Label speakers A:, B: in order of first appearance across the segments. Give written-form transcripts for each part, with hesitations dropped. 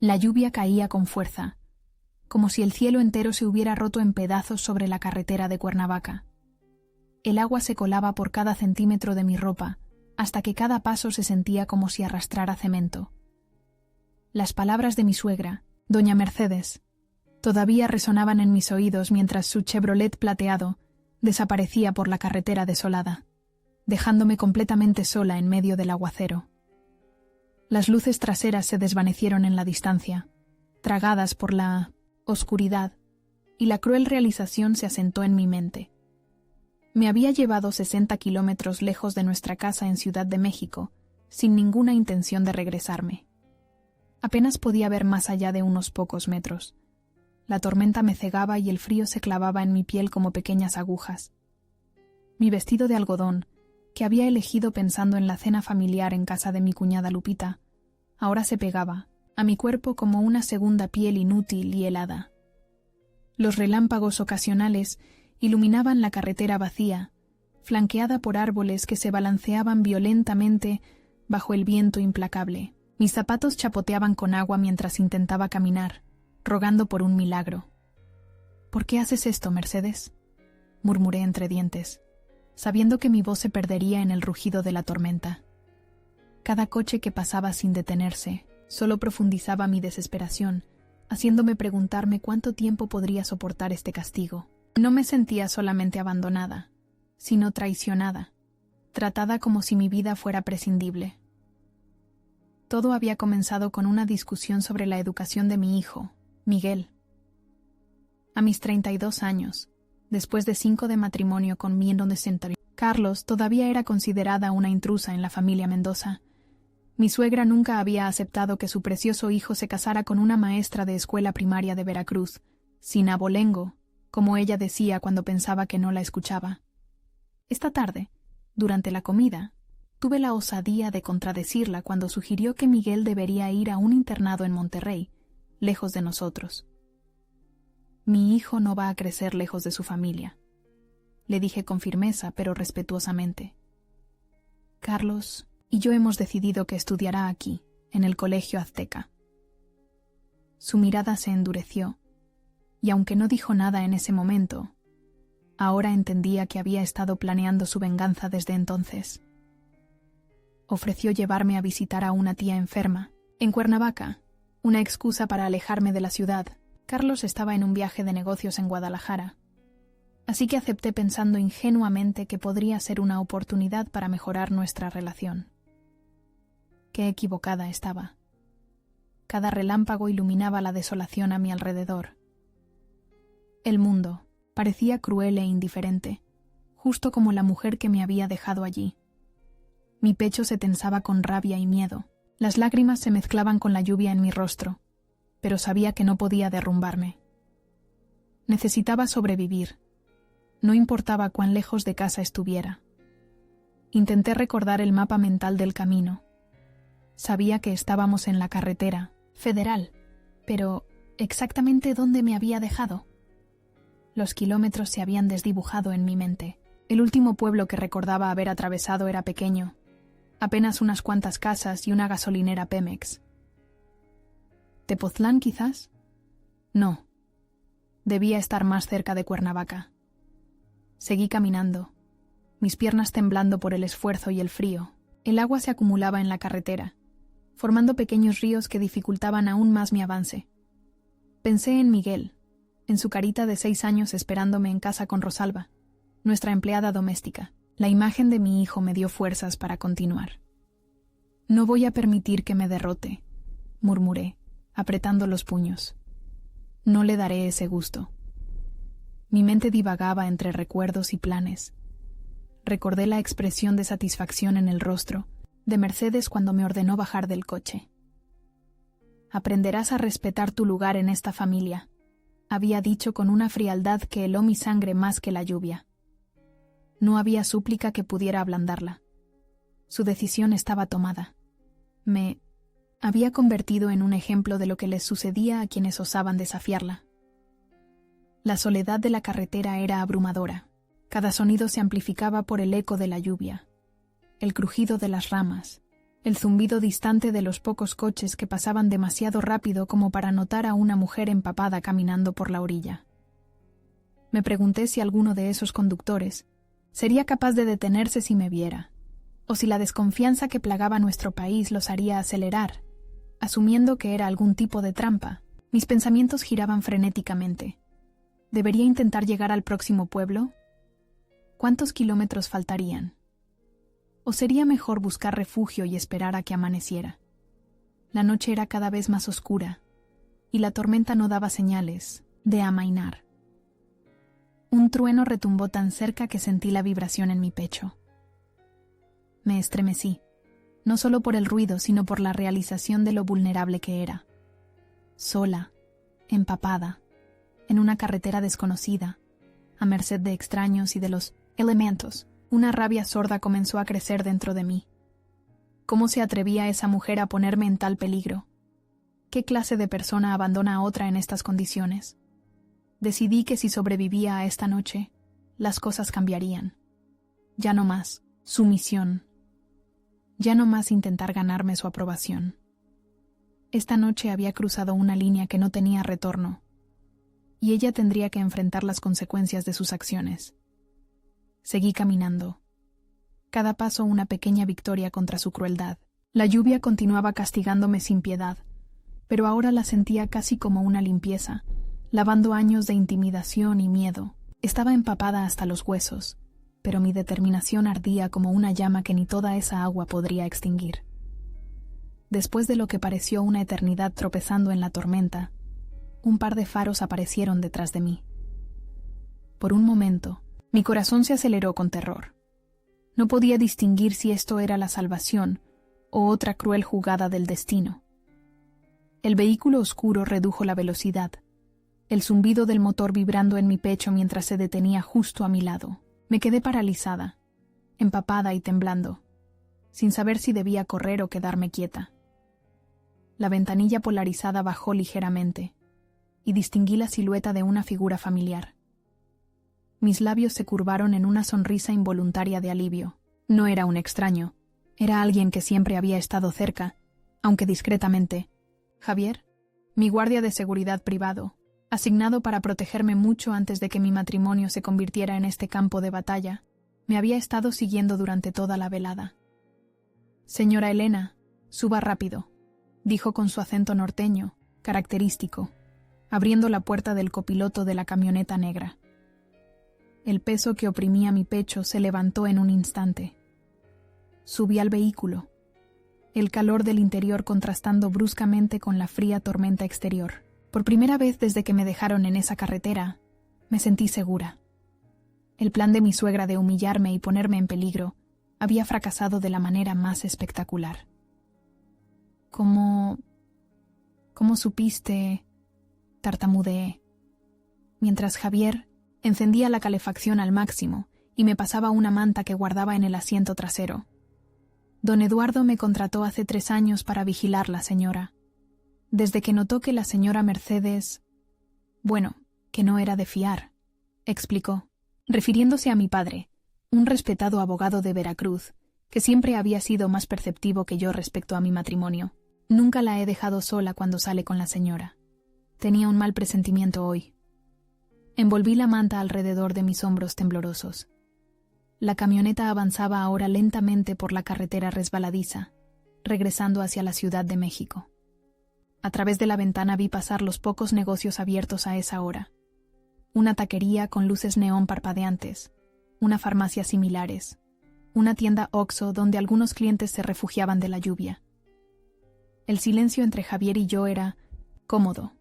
A: La lluvia caía con fuerza, como si el cielo entero se hubiera roto en pedazos sobre la carretera de Cuernavaca. El agua se colaba por cada centímetro de mi ropa, hasta que cada paso se sentía como si arrastrara cemento. Las palabras de mi suegra, doña Mercedes, todavía resonaban en mis oídos mientras su Chevrolet plateado desaparecía por la carretera desolada, dejándome completamente sola en medio del aguacero. Las luces traseras se desvanecieron en la distancia, tragadas por la oscuridad, y la cruel realización se asentó en mi mente. Me había llevado 60 kilómetros lejos de nuestra casa en Ciudad de México, sin ninguna intención de regresarme. Apenas podía ver más allá de unos pocos metros. La tormenta me cegaba y el frío se clavaba en mi piel como pequeñas agujas. Mi vestido de algodón, que había elegido pensando en la cena familiar en casa de mi cuñada Lupita, ahora se pegaba a mi cuerpo como una segunda piel inútil y helada. Los relámpagos ocasionales iluminaban la carretera vacía, flanqueada por árboles que se balanceaban violentamente bajo el viento implacable. Mis zapatos chapoteaban con agua mientras intentaba caminar, rogando por un milagro. «¿Por qué haces esto, Mercedes?», murmuré entre dientes, sabiendo que mi voz se perdería en el rugido de la tormenta. Cada coche que pasaba sin detenerse solo profundizaba mi desesperación, haciéndome preguntarme cuánto tiempo podría soportar este castigo. No me sentía solamente abandonada, sino traicionada, tratada como si mi vida fuera prescindible. Todo había comenzado con una discusión sobre la educación de mi hijo, Miguel. A mis 32 años, después de 5 de matrimonio con mi adolescente, Carlos todavía era considerada una intrusa en la familia Mendoza. Mi suegra nunca había aceptado que su precioso hijo se casara con una maestra de escuela primaria de Veracruz, sin abolengo, como ella decía cuando pensaba que no la escuchaba. Esta tarde, durante la comida, tuve la osadía de contradecirla cuando sugirió que Miguel debería ir a un internado en Monterrey, lejos de nosotros. Mi hijo no va a crecer lejos de su familia, le dije con firmeza pero respetuosamente. Carlos y yo hemos decidido que estudiará aquí, en el Colegio Azteca. Su mirada se endureció, y aunque no dijo nada en ese momento, ahora entendía que había estado planeando su venganza desde entonces. Ofreció llevarme a visitar a una tía enferma, en Cuernavaca, una excusa para alejarme de la ciudad. Carlos estaba en un viaje de negocios en Guadalajara, así que acepté pensando ingenuamente que podría ser una oportunidad para mejorar nuestra relación. Qué equivocada estaba. Cada relámpago iluminaba la desolación a mi alrededor. El mundo parecía cruel e indiferente, justo como la mujer que me había dejado allí. Mi pecho se tensaba con rabia y miedo. Las lágrimas se mezclaban con la lluvia en mi rostro, pero sabía que no podía derrumbarme. Necesitaba sobrevivir. No importaba cuán lejos de casa estuviera. Intenté recordar el mapa mental del camino. Sabía que estábamos en la carretera federal, pero ¿exactamente dónde me había dejado? Los kilómetros se habían desdibujado en mi mente. El último pueblo que recordaba haber atravesado era pequeño, apenas unas cuantas casas y una gasolinera Pemex. ¿Tepoztlán, quizás? No. Debía estar más cerca de Cuernavaca. Seguí caminando, mis piernas temblando por el esfuerzo y el frío. El agua se acumulaba en la carretera, formando pequeños ríos que dificultaban aún más mi avance. Pensé en Miguel, en su carita de 6 años esperándome en casa con Rosalba, nuestra empleada doméstica. La imagen de mi hijo me dio fuerzas para continuar. No voy a permitir que me derrote, murmuré, apretando los puños. No le daré ese gusto. Mi mente divagaba entre recuerdos y planes. Recordé la expresión de satisfacción en el rostro de Mercedes cuando me ordenó bajar del coche. Aprenderás a respetar tu lugar en esta familia, había dicho con una frialdad que heló mi sangre más que la lluvia. No había súplica que pudiera ablandarla. Su decisión estaba tomada. Me había convertido en un ejemplo de lo que les sucedía a quienes osaban desafiarla. La soledad de la carretera era abrumadora. Cada sonido se amplificaba por el eco de la lluvia, el crujido de las ramas, el zumbido distante de los pocos coches que pasaban demasiado rápido como para notar a una mujer empapada caminando por la orilla. Me pregunté si alguno de esos conductores sería capaz de detenerse si me viera, o si la desconfianza que plagaba nuestro país los haría acelerar, asumiendo que era algún tipo de trampa. Mis pensamientos giraban frenéticamente. ¿Debería intentar llegar al próximo pueblo? ¿Cuántos kilómetros faltarían? ¿O sería mejor buscar refugio y esperar a que amaneciera? La noche era cada vez más oscura, y la tormenta no daba señales de amainar. Un trueno retumbó tan cerca que sentí la vibración en mi pecho. Me estremecí, no solo por el ruido, sino por la realización de lo vulnerable que era. Sola, empapada, en una carretera desconocida, a merced de extraños y de los elementos, una rabia sorda comenzó a crecer dentro de mí. ¿Cómo se atrevía esa mujer a ponerme en tal peligro? ¿Qué clase de persona abandona a otra en estas condiciones? Decidí que si sobrevivía a esta noche, las cosas cambiarían. Ya no más sumisión. Ya no más intentar ganarme su aprobación. Esta noche había cruzado una línea que no tenía retorno, y ella tendría que enfrentar las consecuencias de sus acciones. Seguí caminando. Cada paso una pequeña victoria contra su crueldad. La lluvia continuaba castigándome sin piedad, pero ahora la sentía casi como una limpieza, lavando años de intimidación y miedo. Estaba empapada hasta los huesos, pero mi determinación ardía como una llama que ni toda esa agua podría extinguir. Después de lo que pareció una eternidad tropezando en la tormenta, un par de faros aparecieron detrás de mí. Por un momento, mi corazón se aceleró con terror. No podía distinguir si esto era la salvación o otra cruel jugada del destino. El vehículo oscuro redujo la velocidad, el zumbido del motor vibrando en mi pecho mientras se detenía justo a mi lado. Me quedé paralizada, empapada y temblando, sin saber si debía correr o quedarme quieta. La ventanilla polarizada bajó ligeramente, y distinguí la silueta de una figura familiar. Mis labios se curvaron en una sonrisa involuntaria de alivio. No era un extraño, era alguien que siempre había estado cerca, aunque discretamente. Javier, mi guardia de seguridad privado, asignado para protegerme mucho antes de que mi matrimonio se convirtiera en este campo de batalla, me había estado siguiendo durante toda la velada. «Señora Elena, suba rápido», dijo con su acento norteño, característico, abriendo la puerta del copiloto de la camioneta negra. El peso que oprimía mi pecho se levantó en un instante. Subí al vehículo, el calor del interior contrastando bruscamente con la fría tormenta exterior. Por primera vez desde que me dejaron en esa carretera, me sentí segura. El plan de mi suegra de humillarme y ponerme en peligro había fracasado de la manera más espectacular. ¿Cómo supiste?», tartamudeé, mientras Javier encendía la calefacción al máximo y me pasaba una manta que guardaba en el asiento trasero. «Don Eduardo me contrató hace 3 años para vigilarla, señora. Desde que notó que la señora Mercedes... bueno, que no era de fiar», explicó, refiriéndose a mi padre, un respetado abogado de Veracruz, que siempre había sido más perceptivo que yo respecto a mi matrimonio. Nunca la he dejado sola cuando sale con la señora. Tenía un mal presentimiento hoy. Envolví la manta alrededor de mis hombros temblorosos. La camioneta avanzaba ahora lentamente por la carretera resbaladiza, regresando hacia la Ciudad de México. A través de la ventana vi pasar los pocos negocios abiertos a esa hora. Una taquería con luces neón parpadeantes, una farmacia similares, una tienda Oxxo donde algunos clientes se refugiaban de la lluvia. El silencio entre Javier y yo era cómodo.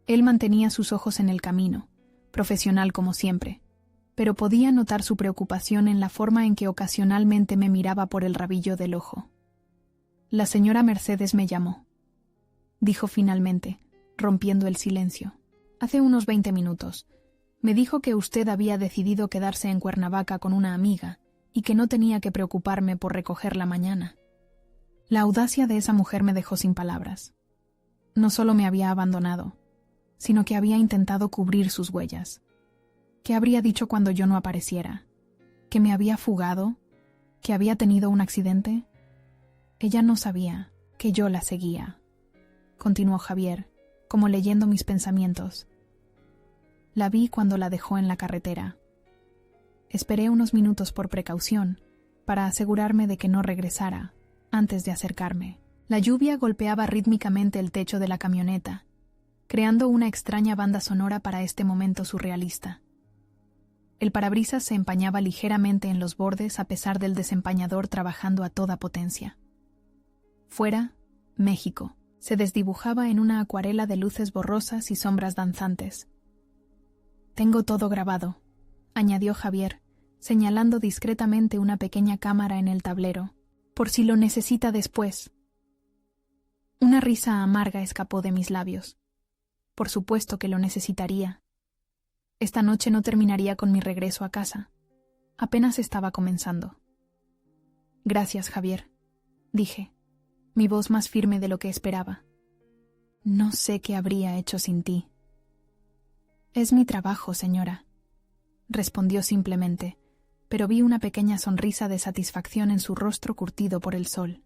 A: Él mantenía sus ojos en el camino, profesional como siempre, pero podía notar su preocupación en la forma en que ocasionalmente me miraba por el rabillo del ojo. «La señora Mercedes me llamó», dijo finalmente, rompiendo el silencio. «Hace unos 20 minutos. Me dijo que usted había decidido quedarse en Cuernavaca con una amiga y que no tenía que preocuparme por recogerla mañana». La audacia de esa mujer me dejó sin palabras. No solo me había abandonado, sino que había intentado cubrir sus huellas. ¿Qué habría dicho cuando yo no apareciera? ¿Que me había fugado? ¿Que había tenido un accidente? Ella no sabía que yo la seguía, continuó Javier, como leyendo mis pensamientos. La vi cuando la dejó en la carretera. Esperé unos minutos por precaución, para asegurarme de que no regresara, antes de acercarme. La lluvia golpeaba rítmicamente el techo de la camioneta, creando una extraña banda sonora para este momento surrealista. El parabrisas se empañaba ligeramente en los bordes a pesar del desempañador trabajando a toda potencia. Fuera, México se desdibujaba en una acuarela de luces borrosas y sombras danzantes. «Tengo todo grabado», añadió Javier, señalando discretamente una pequeña cámara en el tablero, «por si lo necesita después». Una risa amarga escapó de mis labios. Por supuesto que lo necesitaría. Esta noche no terminaría con mi regreso a casa. Apenas estaba comenzando. «Gracias, Javier», dije, mi voz más firme de lo que esperaba. «No sé qué habría hecho sin ti». «Es mi trabajo, señora», respondió simplemente, pero vi una pequeña sonrisa de satisfacción en su rostro curtido por el sol.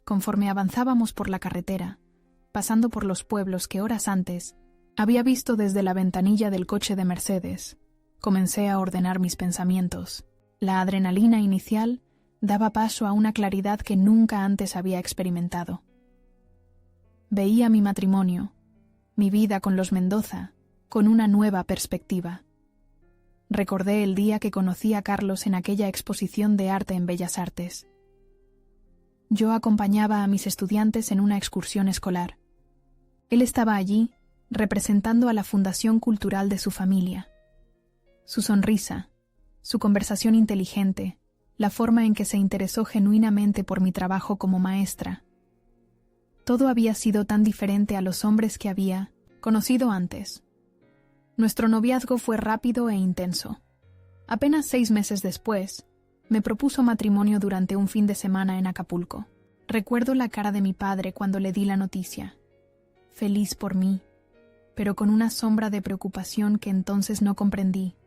A: Conforme avanzábamos por la carretera, pasando por los pueblos que horas antes había visto desde la ventanilla del coche de Mercedes, comencé a ordenar mis pensamientos. La adrenalina inicial daba paso a una claridad que nunca antes había experimentado. Veía mi matrimonio, mi vida con los Mendoza, con una nueva perspectiva. Recordé el día que conocí a Carlos en aquella exposición de arte en Bellas Artes. Yo acompañaba a mis estudiantes en una excursión escolar. Él estaba allí, representando a la fundación cultural de su familia. Su sonrisa, su conversación inteligente, la forma en que se interesó genuinamente por mi trabajo como maestra. Todo había sido tan diferente a los hombres que había conocido antes. Nuestro noviazgo fue rápido e intenso. Apenas 6 meses después, me propuso matrimonio durante un fin de semana en Acapulco. Recuerdo la cara de mi padre cuando le di la noticia. Feliz por mí, pero con una sombra de preocupación que entonces no comprendí.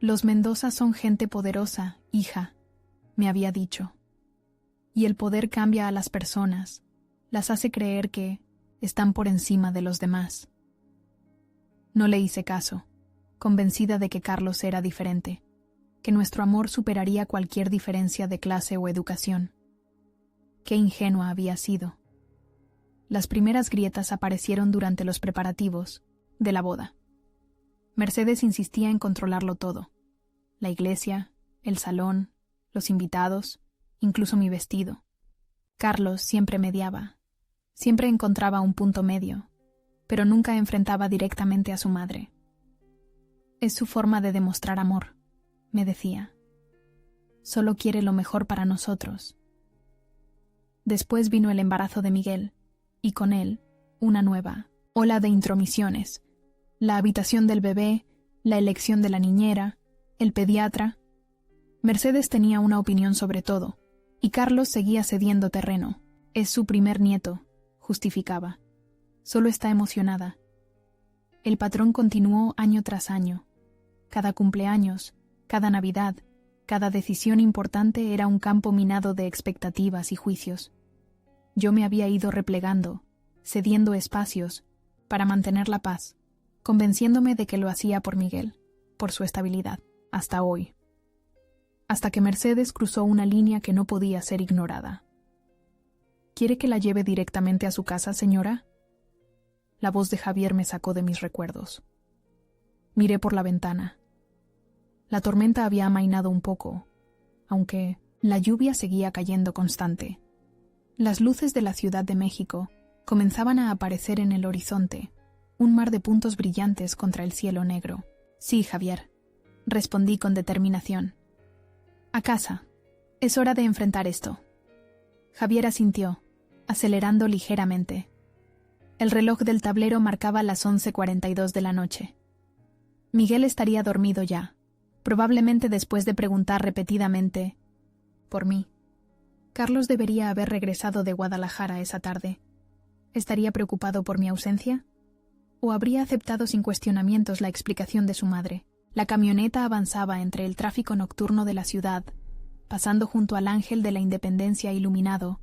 A: «Los Mendoza son gente poderosa, hija», me había dicho. «Y el poder cambia a las personas, las hace creer que están por encima de los demás». No le hice caso, convencida de que Carlos era diferente, que nuestro amor superaría cualquier diferencia de clase o educación. Qué ingenua había sido. Las primeras grietas aparecieron durante los preparativos de la boda. Mercedes insistía en controlarlo todo: la iglesia, el salón, los invitados, incluso mi vestido. Carlos siempre mediaba, siempre encontraba un punto medio, pero nunca enfrentaba directamente a su madre. «Es su forma de demostrar amor», me decía. «Solo quiere lo mejor para nosotros». Después vino el embarazo de Miguel, y con él, una nueva ola de intromisiones: la habitación del bebé, la elección de la niñera, el pediatra. Mercedes tenía una opinión sobre todo, y Carlos seguía cediendo terreno. «Es su primer nieto», justificaba. «Solo está emocionada». El patrón continuó año tras año. Cada cumpleaños, cada Navidad, cada decisión importante era un campo minado de expectativas y juicios. Yo me había ido replegando, cediendo espacios, para mantener la paz, convenciéndome de que lo hacía por Miguel, por su estabilidad, hasta hoy. Hasta que Mercedes cruzó una línea que no podía ser ignorada. «¿Quiere que la lleve directamente a su casa, señora?». La voz de Javier me sacó de mis recuerdos. Miré por la ventana. La tormenta había amainado un poco, aunque la lluvia seguía cayendo constante. Las luces de la Ciudad de México comenzaban a aparecer en el horizonte, un mar de puntos brillantes contra el cielo negro. «Sí, Javier», respondí con determinación. «A casa. Es hora de enfrentar esto». Javier asintió, acelerando ligeramente. El reloj del tablero marcaba las 11:42 de la noche. Miguel estaría dormido ya, probablemente después de preguntar repetidamente por mí. Carlos debería haber regresado de Guadalajara esa tarde. ¿Estaría preocupado por mi ausencia? ¿O habría aceptado sin cuestionamientos la explicación de su madre? La camioneta avanzaba entre el tráfico nocturno de la ciudad, pasando junto al Ángel de la Independencia iluminado,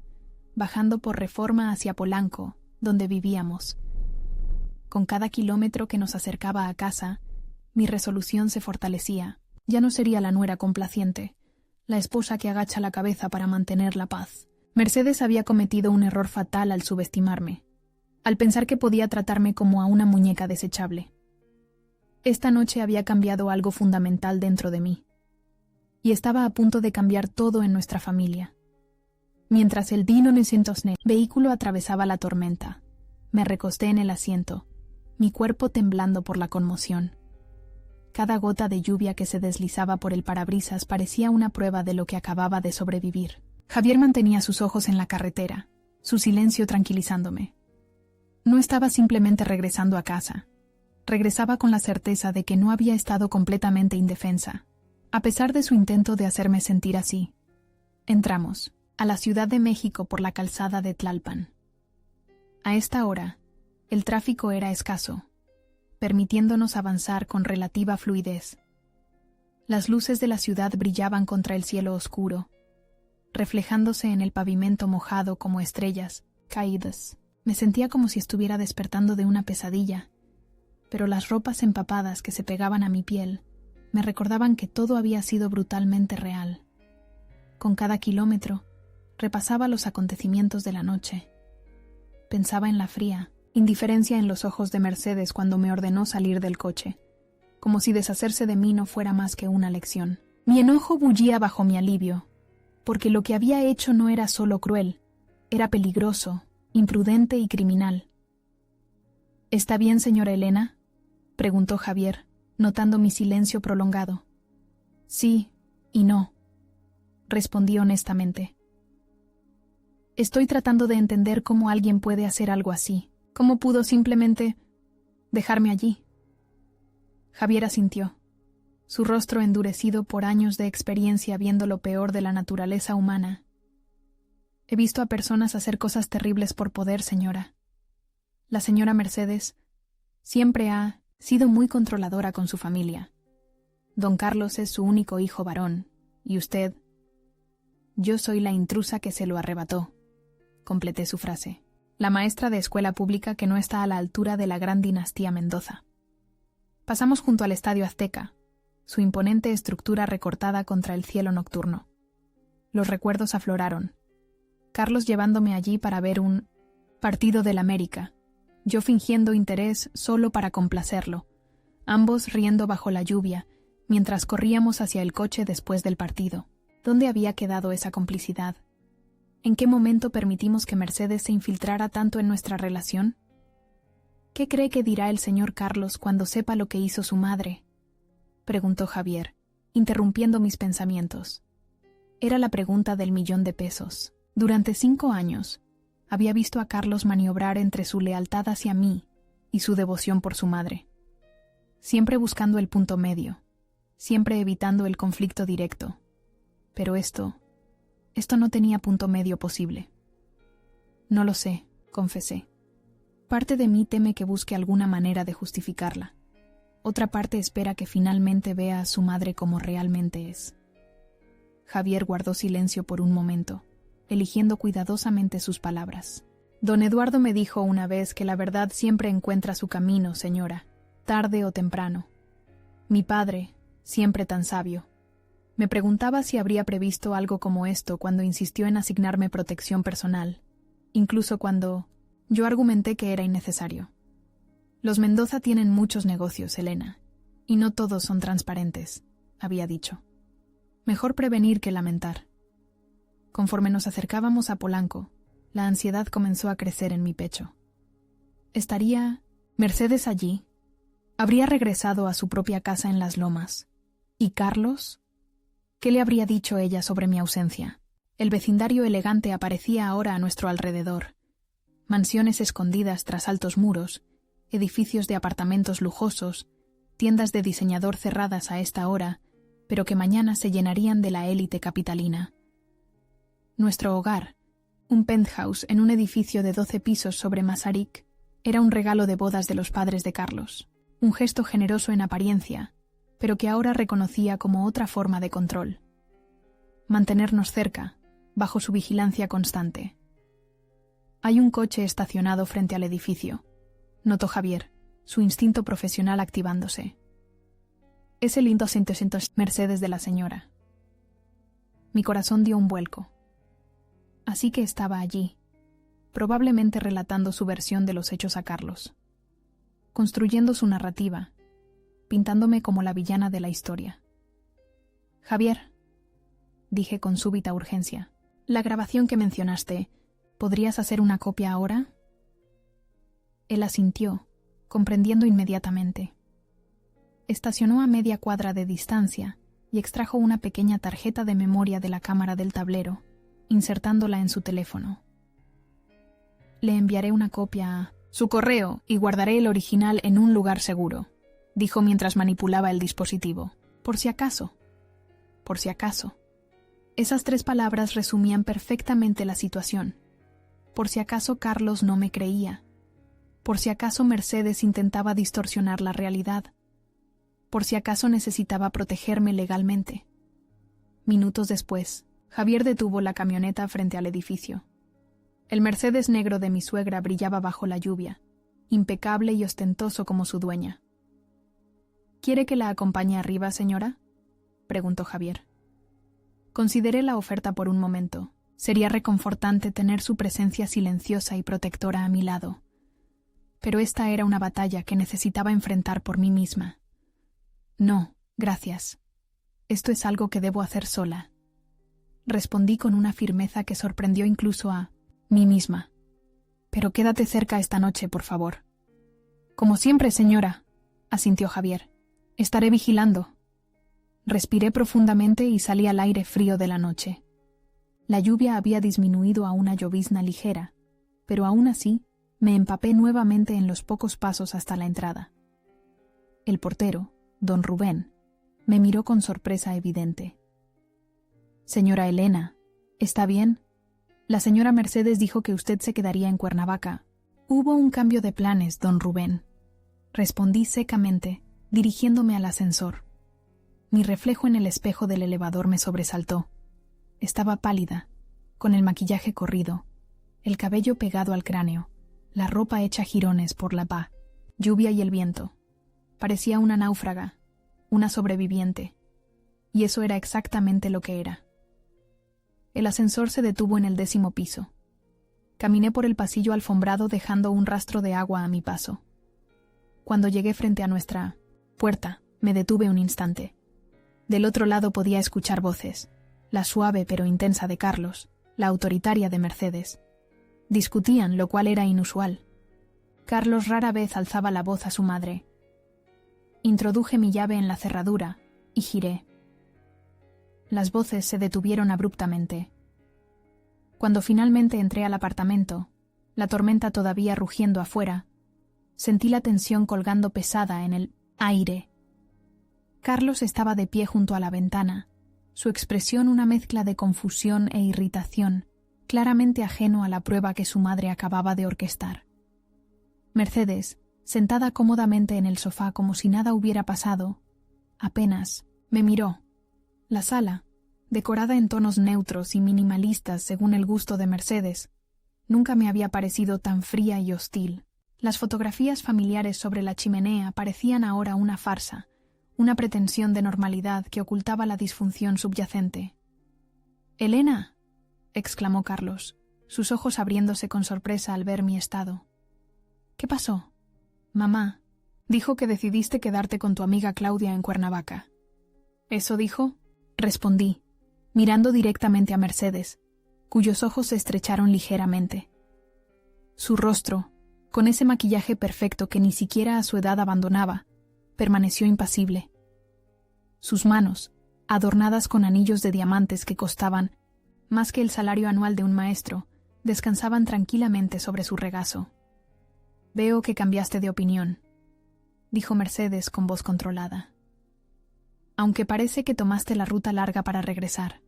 A: bajando por Reforma hacia Polanco, donde vivíamos. Con cada kilómetro que nos acercaba a casa, mi resolución se fortalecía. Ya no sería la nuera complaciente, la esposa que agacha la cabeza para mantener la paz. Mercedes había cometido un error fatal al subestimarme, al pensar que podía tratarme como a una muñeca desechable. Esta noche había cambiado algo fundamental dentro de mí, y estaba a punto de cambiar todo en nuestra familia. Mientras el Dino Necentosne vehículo atravesaba la tormenta, me recosté en el asiento, mi cuerpo temblando por la conmoción. Cada gota de lluvia que se deslizaba por el parabrisas parecía una prueba de lo que acababa de sobrevivir. Javier mantenía sus ojos en la carretera, su silencio tranquilizándome. No estaba simplemente regresando a casa. Regresaba con la certeza de que no había estado completamente indefensa, a pesar de su intento de hacerme sentir así. Entramos a la Ciudad de México por la calzada de Tlalpan. A esta hora, el tráfico era escaso, permitiéndonos avanzar con relativa fluidez. Las luces de la ciudad brillaban contra el cielo oscuro, reflejándose en el pavimento mojado como estrellas caídas. Me sentía como si estuviera despertando de una pesadilla, pero las ropas empapadas que se pegaban a mi piel me recordaban que todo había sido brutalmente real. Con cada kilómetro, repasaba los acontecimientos de la noche. Pensaba en la fría indiferencia en los ojos de Mercedes cuando me ordenó salir del coche, como si deshacerse de mí no fuera más que una lección. Mi enojo bullía bajo mi alivio, porque lo que había hecho no era solo cruel, era peligroso, imprudente y criminal. ¿Está bien, señora Elena?, preguntó Javier, notando mi silencio prolongado. Sí y no, respondí honestamente. Estoy tratando de entender cómo alguien puede hacer algo así. ¿Cómo pudo simplemente dejarme allí? Javier asintió, su rostro endurecido por años de experiencia viendo lo peor de la naturaleza humana. He visto a personas hacer cosas terribles por poder, señora. La señora Mercedes siempre ha sido muy controladora con su familia. Don Carlos es su único hijo varón, y usted... Yo soy la intrusa que se lo arrebató, completé su frase. La maestra de escuela pública que no está a la altura de la gran dinastía Mendoza. Pasamos junto al Estadio Azteca, su imponente estructura recortada contra el cielo nocturno. Los recuerdos afloraron. Carlos llevándome allí para ver un partido del América, yo fingiendo interés solo para complacerlo, ambos riendo bajo la lluvia, mientras corríamos hacia el coche después del partido. ¿Dónde había quedado esa complicidad? ¿En qué momento permitimos que Mercedes se infiltrara tanto en nuestra relación? ¿Qué cree que dirá el señor Carlos cuando sepa lo que hizo su madre?, preguntó Javier, interrumpiendo mis pensamientos. Era la pregunta del $1.000.000. Durante 5 años, había visto a Carlos maniobrar entre su lealtad hacia mí y su devoción por su madre. Siempre buscando el punto medio, siempre evitando el conflicto directo. Pero esto no tenía punto medio posible. No lo sé, confesé. Parte de mí teme que busque alguna manera de justificarla. Otra parte espera que finalmente vea a su madre como realmente es. Javier guardó silencio por un momento, eligiendo cuidadosamente sus palabras. Don Eduardo me dijo una vez que la verdad siempre encuentra su camino, señora, tarde o temprano. Mi padre, siempre tan sabio, me preguntaba si habría previsto algo como esto cuando insistió en asignarme protección personal, incluso cuando yo argumenté que era innecesario. Los Mendoza tienen muchos negocios, Elena, y no todos son transparentes, había dicho. Mejor prevenir que lamentar. Conforme nos acercábamos a Polanco, la ansiedad comenzó a crecer en mi pecho. ¿Estaría Mercedes allí? ¿Habría regresado a su propia casa en las Lomas? ¿Y Carlos? ¿Qué le habría dicho ella sobre mi ausencia? El vecindario elegante aparecía ahora a nuestro alrededor. Mansiones escondidas tras altos muros, edificios de apartamentos lujosos, tiendas de diseñador cerradas a esta hora, pero que mañana se llenarían de la élite capitalina. Nuestro hogar, un penthouse en un edificio de 12 pisos sobre Masaryk, era un regalo de bodas de los padres de Carlos, un gesto generoso en apariencia, pero que ahora reconocía como otra forma de control. mantenernos cerca, bajo su vigilancia constante. Hay un coche estacionado frente al edificio, notó Javier, su instinto profesional activándose. Es el 200 Mercedes de la señora. Mi corazón dio un vuelco. Así que estaba allí, probablemente relatando su versión de los hechos a Carlos, construyendo su narrativa, pintándome como la villana de la historia. Javier, dije con súbita urgencia, la grabación que mencionaste, ¿podrías hacer una copia ahora? Él asintió, comprendiendo inmediatamente. Estacionó a media cuadra de distancia y extrajo una pequeña tarjeta de memoria de la cámara del tablero, insertándola en su teléfono. Le enviaré una copia a su correo y guardaré el original en un lugar seguro, dijo mientras manipulaba el dispositivo. Por si acaso. Por si acaso. Esas 3 palabras resumían perfectamente la situación. Por si acaso Carlos no me creía. Por si acaso Mercedes intentaba distorsionar la realidad. Por si acaso necesitaba protegerme legalmente. Minutos después, Javier detuvo la camioneta frente al edificio. El Mercedes negro de mi suegra brillaba bajo la lluvia, impecable y ostentoso como su dueña. ¿Quiere que la acompañe arriba, señora?, preguntó Javier. Consideré la oferta por un momento. Sería reconfortante tener su presencia silenciosa y protectora a mi lado. Pero esta era una batalla que necesitaba enfrentar por mí misma. No, gracias. Esto es algo que debo hacer sola. Respondí con una firmeza que sorprendió incluso a mí misma. Pero quédate cerca esta noche, por favor. Como siempre, señora, asintió Javier. Estaré vigilando. Respiré profundamente y salí al aire frío de la noche. La lluvia había disminuido a una llovizna ligera, pero aún así me empapé nuevamente en los pocos pasos hasta la entrada. El portero, don Rubén, me miró con sorpresa evidente. Señora Elena, ¿está bien? La señora Mercedes dijo que usted se quedaría en Cuernavaca. Hubo un cambio de planes, don Rubén. Respondí secamente, dirigiéndome al ascensor. Mi reflejo en el espejo del elevador me sobresaltó. Estaba pálida, con el maquillaje corrido, el cabello pegado al cráneo, la ropa hecha jirones por la lluvia y el viento. Parecía una náufraga, una sobreviviente, y eso era exactamente lo que era. El ascensor se detuvo en el 10º piso. Caminé por el pasillo alfombrado dejando un rastro de agua a mi paso. Cuando llegué frente a nuestra puerta, me detuve un instante. Del otro lado podía escuchar voces, la suave pero intensa de Carlos, la autoritaria de Mercedes. Discutían, lo cual era inusual. Carlos rara vez alzaba la voz a su madre. Introduje mi llave en la cerradura y giré. Las voces se detuvieron abruptamente. Cuando finalmente entré al apartamento, la tormenta todavía rugiendo afuera, sentí la tensión colgando pesada en el aire. Carlos estaba de pie junto a la ventana, su expresión una mezcla de confusión e irritación, claramente ajeno a la prueba que su madre acababa de orquestar. Mercedes, sentada cómodamente en el sofá como si nada hubiera pasado, apenas me miró. La sala, decorada en tonos neutros y minimalistas según el gusto de Mercedes, nunca me había parecido tan fría y hostil. Las fotografías familiares sobre la chimenea parecían ahora una farsa, una pretensión de normalidad que ocultaba la disfunción subyacente. «¡Elena!», exclamó Carlos, sus ojos abriéndose con sorpresa al ver mi estado. «¿Qué pasó?» «Mamá dijo que decidiste quedarte con tu amiga Claudia en Cuernavaca». «¿Eso dijo?», respondí, mirando directamente a Mercedes, cuyos ojos se estrecharon ligeramente. Su rostro, con ese maquillaje perfecto que ni siquiera a su edad abandonaba, permaneció impasible. Sus manos, adornadas con anillos de diamantes que costaban más que el salario anual de un maestro, descansaban tranquilamente sobre su regazo. «Veo que cambiaste de opinión», dijo Mercedes con voz controlada. «Aunque parece que tomaste la ruta larga para regresar».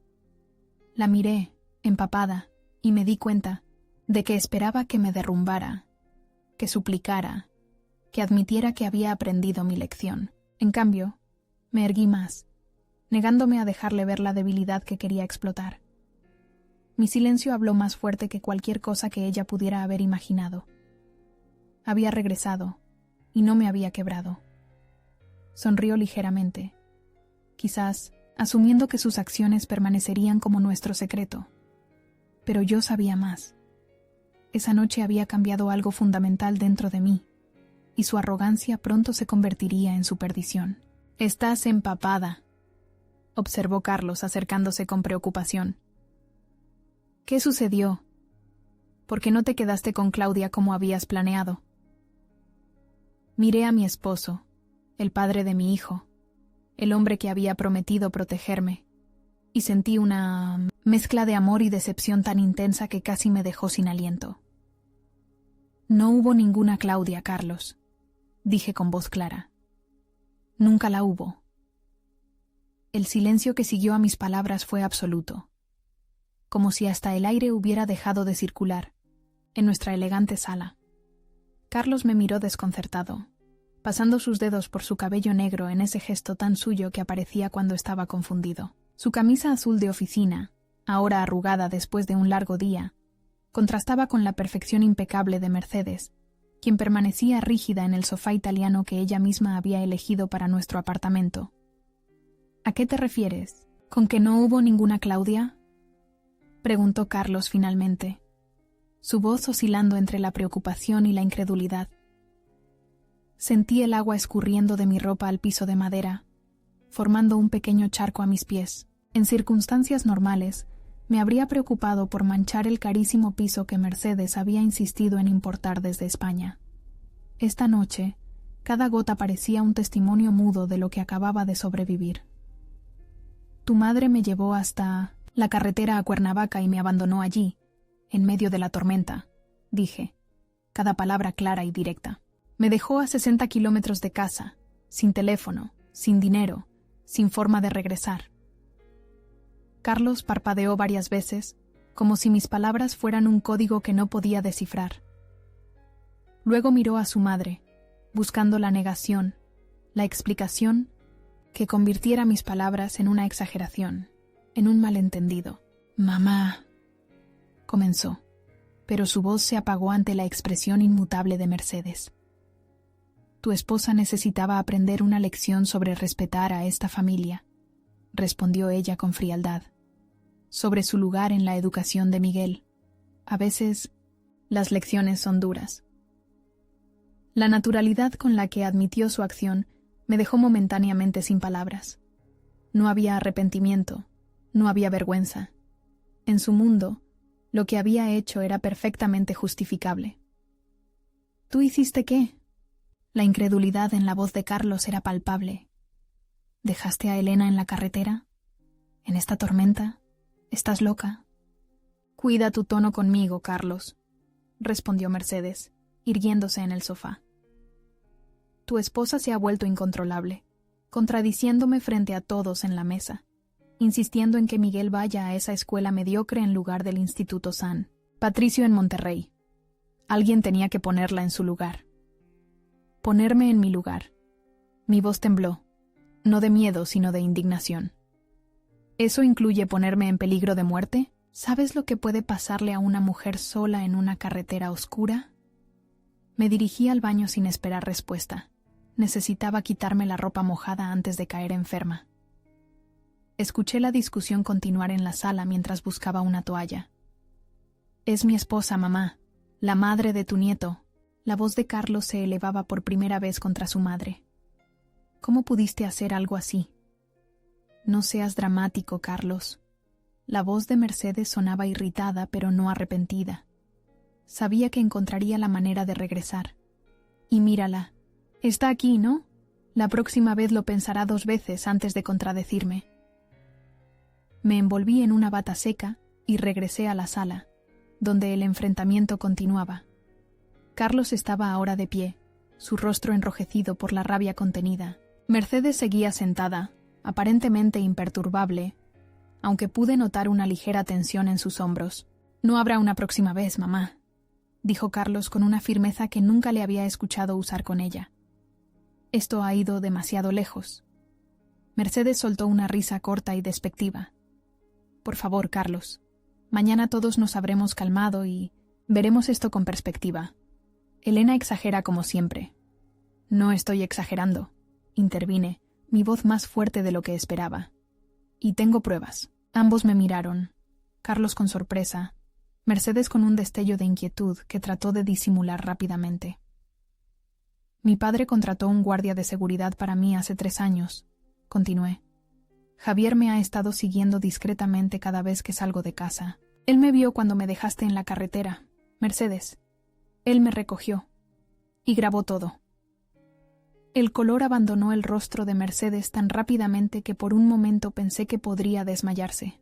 A: La miré, empapada, y me di cuenta de que esperaba que me derrumbara, que suplicara, que admitiera que había aprendido mi lección. En cambio, me erguí más. negándome a dejarle ver la debilidad que quería explotar. Mi silencio habló más fuerte que cualquier cosa que ella pudiera haber imaginado. Había regresado, y no me había quebrado. Sonrió ligeramente, quizás asumiendo que sus acciones permanecerían como nuestro secreto. Pero yo sabía más. Esa noche había cambiado algo fundamental dentro de mí, y su arrogancia pronto se convertiría en su perdición. «Estás empapada», observó Carlos acercándose con preocupación. «¿Qué sucedió? ¿Por qué no te quedaste con Claudia como habías planeado?» Miré a mi esposo, el padre de mi hijo, el hombre que había prometido protegerme, y sentí una mezcla de amor y decepción tan intensa que casi me dejó sin aliento. «No hubo ninguna Claudia, Carlos», dije con voz clara. «Nunca la hubo». El silencio que siguió a mis palabras fue absoluto, como si hasta el aire hubiera dejado de circular en nuestra elegante sala. Carlos me miró desconcertado, pasando sus dedos por su cabello negro en ese gesto tan suyo que aparecía cuando estaba confundido. Su camisa azul de oficina, ahora arrugada después de un largo día, contrastaba con la perfección impecable de Mercedes, quien permanecía rígida en el sofá italiano que ella misma había elegido para nuestro apartamento. «¿A qué te refieres? ¿Con que no hubo ninguna Claudia?», preguntó Carlos finalmente, su voz oscilando entre la preocupación y la incredulidad. Sentí el agua escurriendo de mi ropa al piso de madera, formando un pequeño charco a mis pies. En circunstancias normales, me habría preocupado por manchar el carísimo piso que Mercedes había insistido en importar desde España. Esta noche, cada gota parecía un testimonio mudo de lo que acababa de sobrevivir. «Tu madre me llevó hasta la carretera a Cuernavaca y me abandonó allí, en medio de la tormenta», dije, cada palabra clara y directa. «Me dejó a 60 kilómetros de casa, sin teléfono, sin dinero, sin forma de regresar». Carlos parpadeó varias veces, como si mis palabras fueran un código que no podía descifrar. Luego miró a su madre, buscando la negación, la explicación que convirtiera mis palabras en una exageración, en un malentendido. «Mamá», comenzó, pero su voz se apagó ante la expresión inmutable de Mercedes. «Tu esposa necesitaba aprender una lección sobre respetar a esta familia», respondió ella con frialdad, «sobre su lugar en la educación de Miguel. A veces, las lecciones son duras». La naturalidad con la que admitió su acción me dejó momentáneamente sin palabras. No había arrepentimiento, no había vergüenza. En su mundo, lo que había hecho era perfectamente justificable. «¿Tú hiciste qué?». La incredulidad en la voz de Carlos era palpable. «¿Dejaste a Elena en la carretera? ¿En esta tormenta? ¿Estás loca?». «Cuida tu tono conmigo, Carlos», respondió Mercedes, irguiéndose en el sofá. «Tu esposa se ha vuelto incontrolable, contradiciéndome frente a todos en la mesa, insistiendo en que Miguel vaya a esa escuela mediocre en lugar del Instituto San Patricio en Monterrey. Alguien tenía que ponerla en su lugar». «Ponerme en mi lugar». Mi voz tembló, no de miedo sino de indignación. «¿Eso incluye ponerme en peligro de muerte? ¿Sabes lo que puede pasarle a una mujer sola en una carretera oscura?». Me dirigí al baño sin esperar respuesta. Necesitaba quitarme la ropa mojada antes de caer enferma. Escuché la discusión continuar en la sala mientras buscaba una toalla. «Es mi esposa, mamá, la madre de tu nieto». La voz de Carlos se elevaba por primera vez contra su madre. «¿Cómo pudiste hacer algo así?». «No seas dramático, Carlos». La voz de Mercedes sonaba irritada pero no arrepentida. Sabía que encontraría la manera de regresar. «Y mírala. Está aquí, ¿no? La próxima vez lo pensará 2 veces antes de contradecirme». Me envolví en una bata seca y regresé a la sala, donde el enfrentamiento continuaba. Carlos estaba ahora de pie, su rostro enrojecido por la rabia contenida. Mercedes seguía sentada, aparentemente imperturbable, aunque pude notar una ligera tensión en sus hombros. «No habrá una próxima vez, mamá», dijo Carlos con una firmeza que nunca le había escuchado usar con ella. «Esto ha ido demasiado lejos». Mercedes soltó una risa corta y despectiva. Por favor, Carlos. Mañana todos nos habremos calmado y veremos esto con perspectiva. Elena exagera como siempre. No estoy exagerando, intervine, mi voz más fuerte de lo que esperaba. Y tengo pruebas. Ambos me miraron. Carlos con sorpresa, Mercedes con un destello de inquietud que trató de disimular rápidamente. Mi padre contrató un guardia de seguridad para mí hace 3 años, continué. Javier me ha estado siguiendo discretamente cada vez que salgo de casa. Él me vio cuando me dejaste en la carretera, Mercedes. Él me recogió. Y grabó todo. El color abandonó el rostro de Mercedes tan rápidamente que por un momento pensé que podría desmayarse.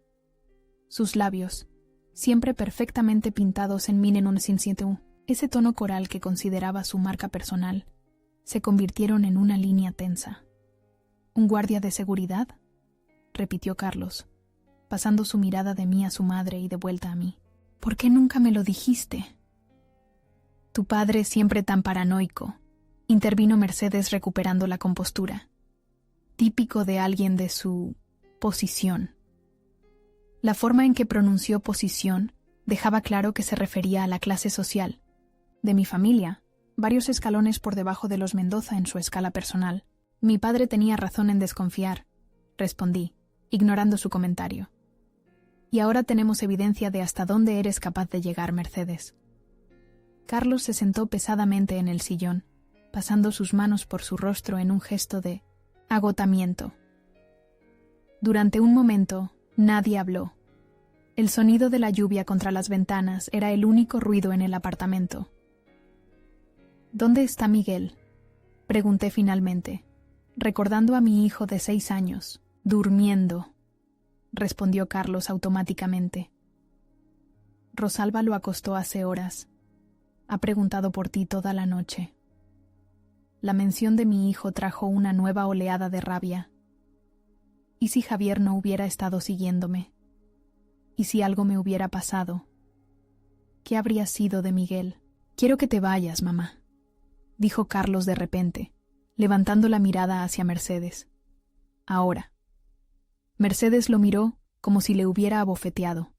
A: Sus labios, siempre perfectamente pintados en mine non sincietu, ese tono coral que consideraba su marca personal, se convirtieron en una línea tensa. ¿Un guardia de seguridad?, repitió Carlos, pasando su mirada de mí a su madre y de vuelta a mí. ¿Por qué nunca me lo dijiste? Tu padre siempre tan paranoico, intervino Mercedes recuperando la compostura. Típico de alguien de su posición. La forma en que pronunció posición dejaba claro que se refería a la clase social. De mi familia, varios escalones por debajo de los Mendoza en su escala personal. Mi padre tenía razón en desconfiar, respondí, ignorando su comentario. Y ahora tenemos evidencia de hasta dónde eres capaz de llegar, Mercedes. Carlos se sentó pesadamente en el sillón, pasando sus manos por su rostro en un gesto de agotamiento. Durante un momento, nadie habló. El sonido de la lluvia contra las ventanas era el único ruido en el apartamento. ¿Dónde está Miguel?, pregunté finalmente, recordando a mi hijo de 6 años, durmiendo, respondió Carlos automáticamente. Rosalba lo acostó hace horas. Ha preguntado por ti toda la noche. La mención de mi hijo trajo una nueva oleada de rabia. ¿Y si Javier no hubiera estado siguiéndome? ¿Y si algo me hubiera pasado? ¿Qué habría sido de Miguel? Quiero que te vayas, mamá, dijo Carlos de repente, levantando la mirada hacia Mercedes. Ahora. Mercedes lo miró como si le hubiera abofeteado.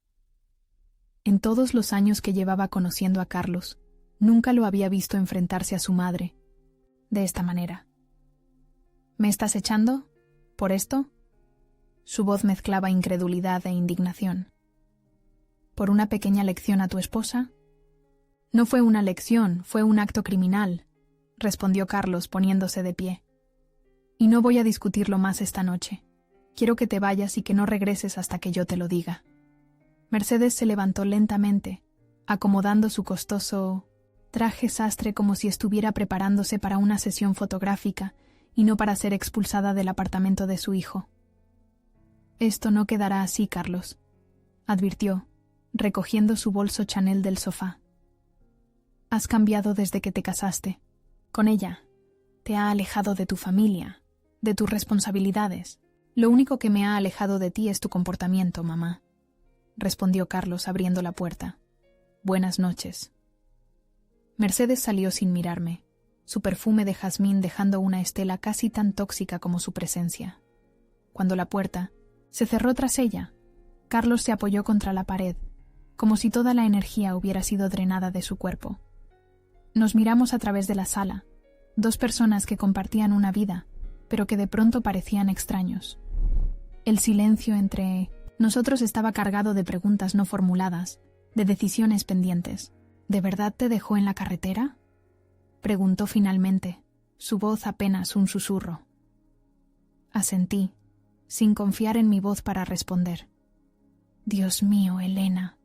A: En todos los años que llevaba conociendo a Carlos, nunca lo había visto enfrentarse a su madre de esta manera. ¿Me estás echando? ¿Por esto? Su voz mezclaba incredulidad e indignación. ¿Por una pequeña lección a tu esposa? No fue una lección, fue un acto criminal, respondió Carlos poniéndose de pie. Y no voy a discutirlo más esta noche. Quiero que te vayas y que no regreses hasta que yo te lo diga. Mercedes se levantó lentamente, acomodando su costoso traje sastre como si estuviera preparándose para una sesión fotográfica y no para ser expulsada del apartamento de su hijo. Esto no quedará así, Carlos, advirtió, recogiendo su bolso Chanel del sofá. Has cambiado desde que te casaste. Con ella, te ha alejado de tu familia, de tus responsabilidades. Lo único que me ha alejado de ti es tu comportamiento, mamá, respondió Carlos abriendo la puerta. Buenas noches. Mercedes salió sin mirarme, su perfume de jazmín dejando una estela casi tan tóxica como su presencia. Cuando la puerta se cerró tras ella, Carlos se apoyó contra la pared, como si toda la energía hubiera sido drenada de su cuerpo. Nos miramos a través de la sala, 2 personas que compartían una vida, pero que de pronto parecían extraños. El silencio entre nosotros estaba cargado de preguntas no formuladas, de decisiones pendientes. ¿De verdad te dejó en la carretera?, preguntó finalmente, su voz apenas un susurro. Asentí, sin confiar en mi voz para responder. Dios mío, Elena,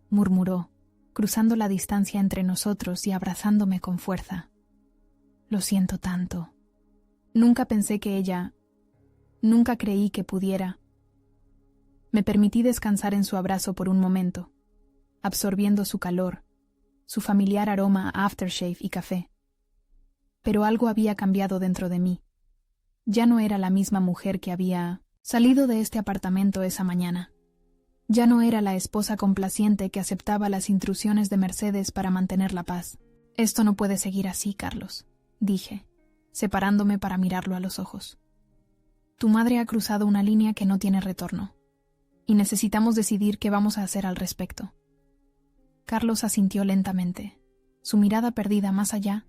A: murmuró, cruzando la distancia entre nosotros y abrazándome con fuerza. Lo siento tanto. Nunca pensé que ella... Nunca creí que pudiera. Me permití descansar en su abrazo por un momento, absorbiendo su calor, su familiar aroma a aftershave y café. Pero algo había cambiado dentro de mí. Ya no era la misma mujer que había salido de este apartamento esa mañana. Ya no era la esposa complaciente que aceptaba las intrusiones de Mercedes para mantener la paz. Esto no puede seguir así, Carlos, dije, separándome para mirarlo a los ojos. Tu madre ha cruzado una línea que no tiene retorno, y necesitamos decidir qué vamos a hacer al respecto. Carlos asintió lentamente, su mirada perdida más allá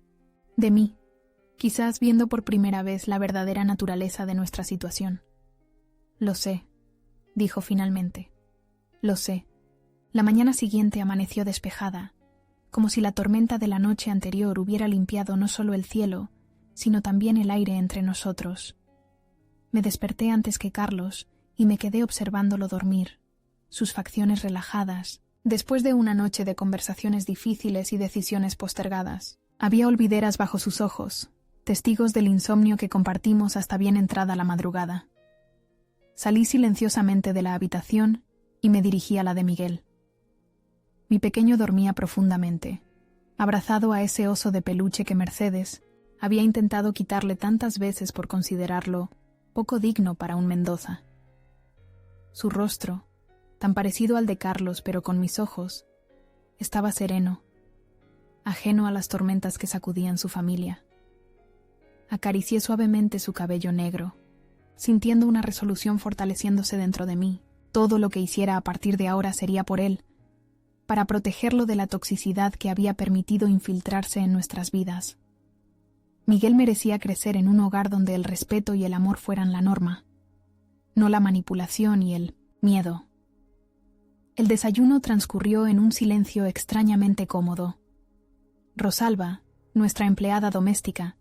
A: de mí, quizás viendo por primera vez la verdadera naturaleza de nuestra situación. Lo sé, dijo finalmente. Lo sé. La mañana siguiente amaneció despejada, como si la tormenta de la noche anterior hubiera limpiado no solo el cielo, sino también el aire entre nosotros. Me desperté antes que Carlos y me quedé observándolo dormir, sus facciones relajadas, después de una noche de conversaciones difíciles y decisiones postergadas. Había olvideras bajo sus ojos, testigos del insomnio que compartimos hasta bien entrada la madrugada. Salí silenciosamente de la habitación y me dirigí a la de Miguel. Mi pequeño dormía profundamente, abrazado a ese oso de peluche que Mercedes había intentado quitarle tantas veces por considerarlo poco digno para un Mendoza. Su rostro, tan parecido al de Carlos pero con mis ojos, estaba sereno, ajeno a las tormentas que sacudían su familia. Acaricié suavemente su cabello negro, sintiendo una resolución fortaleciéndose dentro de mí. Todo lo que hiciera a partir de ahora sería por él, para protegerlo de la toxicidad que había permitido infiltrarse en nuestras vidas. Miguel merecía crecer en un hogar donde el respeto y el amor fueran la norma, no la manipulación y el miedo. El desayuno transcurrió en un silencio extrañamente cómodo. Rosalba, nuestra empleada doméstica,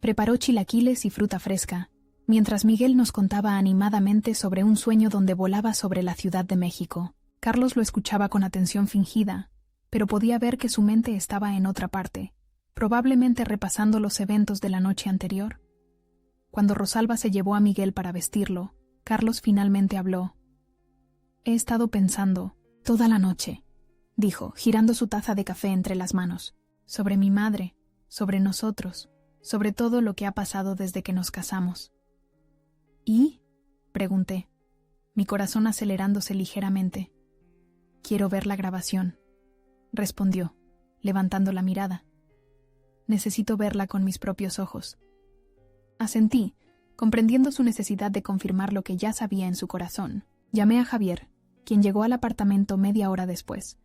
A: preparó chilaquiles y fruta fresca, mientras Miguel nos contaba animadamente sobre un sueño donde volaba sobre la Ciudad de México. Carlos lo escuchaba con atención fingida, pero podía ver que su mente estaba en otra parte, probablemente repasando los eventos de la noche anterior. Cuando Rosalba se llevó a Miguel para vestirlo, Carlos finalmente habló. «He estado pensando toda la noche», dijo, girando su taza de café entre las manos, «sobre mi madre, sobre nosotros, sobre todo lo que ha pasado desde que nos casamos». «¿Y?», pregunté, mi corazón acelerándose ligeramente. «Quiero ver la grabación», respondió, levantando la mirada. «Necesito verla con mis propios ojos». Asentí, comprendiendo su necesidad de confirmar lo que ya sabía en su corazón. Llamé a Javier, quien llegó al apartamento media hora después,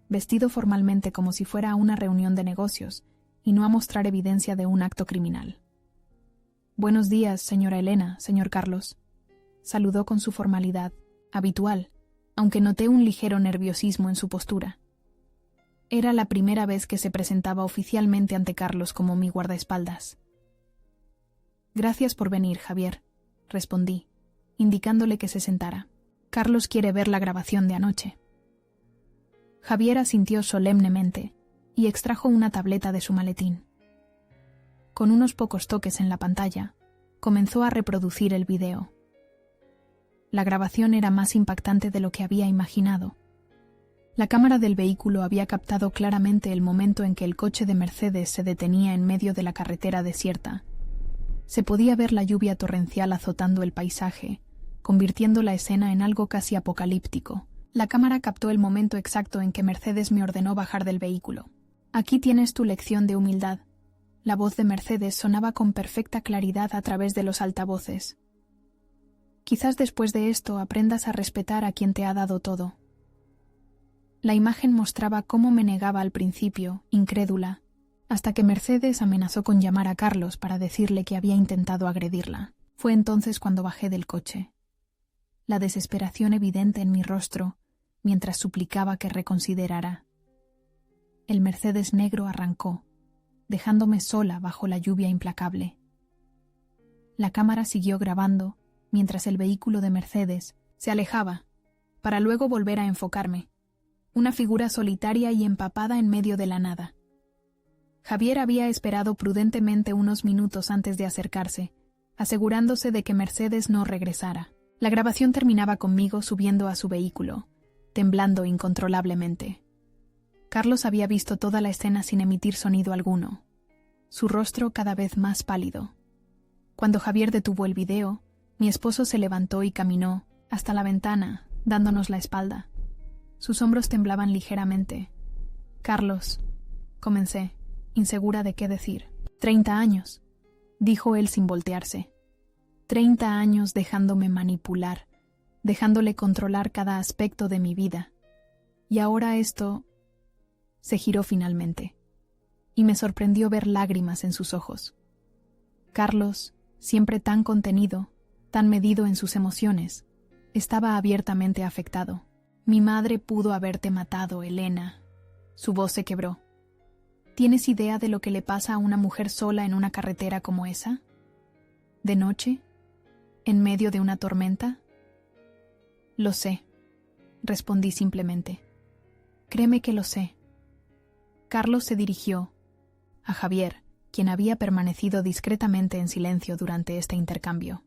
A: vestido formalmente como si fuera a una reunión de negocios y no a mostrar evidencia de un acto criminal. «Buenos días, señora Elena, señor Carlos», saludó con su formalidad, habitual, aunque noté un ligero nerviosismo en su postura. Era la primera vez que se presentaba oficialmente ante Carlos como mi guardaespaldas. «Gracias por venir, Javier», respondí, indicándole que se sentara. «Carlos quiere ver la grabación de anoche». Javier asintió solemnemente y extrajo una tableta de su maletín. Con unos pocos toques en la pantalla, comenzó a reproducir el video. La grabación era más impactante de lo que había imaginado. La cámara del vehículo había captado claramente el momento en que el coche de Mercedes se detenía en medio de la carretera desierta. Se podía ver la lluvia torrencial azotando el paisaje, convirtiendo la escena en algo casi apocalíptico. La cámara captó el momento exacto en que Mercedes me ordenó bajar del vehículo. «Aquí tienes tu lección de humildad». La voz de Mercedes sonaba con perfecta claridad a través de los altavoces. «Quizás después de esto aprendas a respetar a quien te ha dado todo». La imagen mostraba cómo me negaba al principio, incrédula, hasta que Mercedes amenazó con llamar a Carlos para decirle que había intentado agredirla. Fue entonces cuando bajé del coche. La desesperación evidente en mi rostro, mientras suplicaba que reconsiderara. El Mercedes negro arrancó, dejándome sola bajo la lluvia implacable. La cámara siguió grabando mientras el vehículo de Mercedes se alejaba, para luego volver a enfocarme, una figura solitaria y empapada en medio de la nada. Javier había esperado prudentemente unos minutos antes de acercarse, asegurándose de que Mercedes no regresara. La grabación terminaba conmigo subiendo a su vehículo, temblando incontrolablemente. Carlos había visto toda la escena sin emitir sonido alguno, su rostro cada vez más pálido. Cuando Javier detuvo el video, mi esposo se levantó y caminó hasta la ventana, dándonos la espalda. Sus hombros temblaban ligeramente. «Carlos», comencé, insegura de qué decir. «30 años», dijo él sin voltearse. 30 años dejándome manipular, dejándole controlar cada aspecto de mi vida. Y ahora esto... Se giró finalmente, y me sorprendió ver lágrimas en sus ojos. Carlos, siempre tan contenido, tan medido en sus emociones, estaba abiertamente afectado. Mi madre pudo haberte matado, Elena. Su voz se quebró. ¿Tienes idea de lo que le pasa a una mujer sola en una carretera como esa? ¿De noche? ¿En medio de una tormenta? Lo sé, respondí simplemente. Créeme que lo sé. Carlos se dirigió a Javier, quien había permanecido discretamente en silencio durante este intercambio.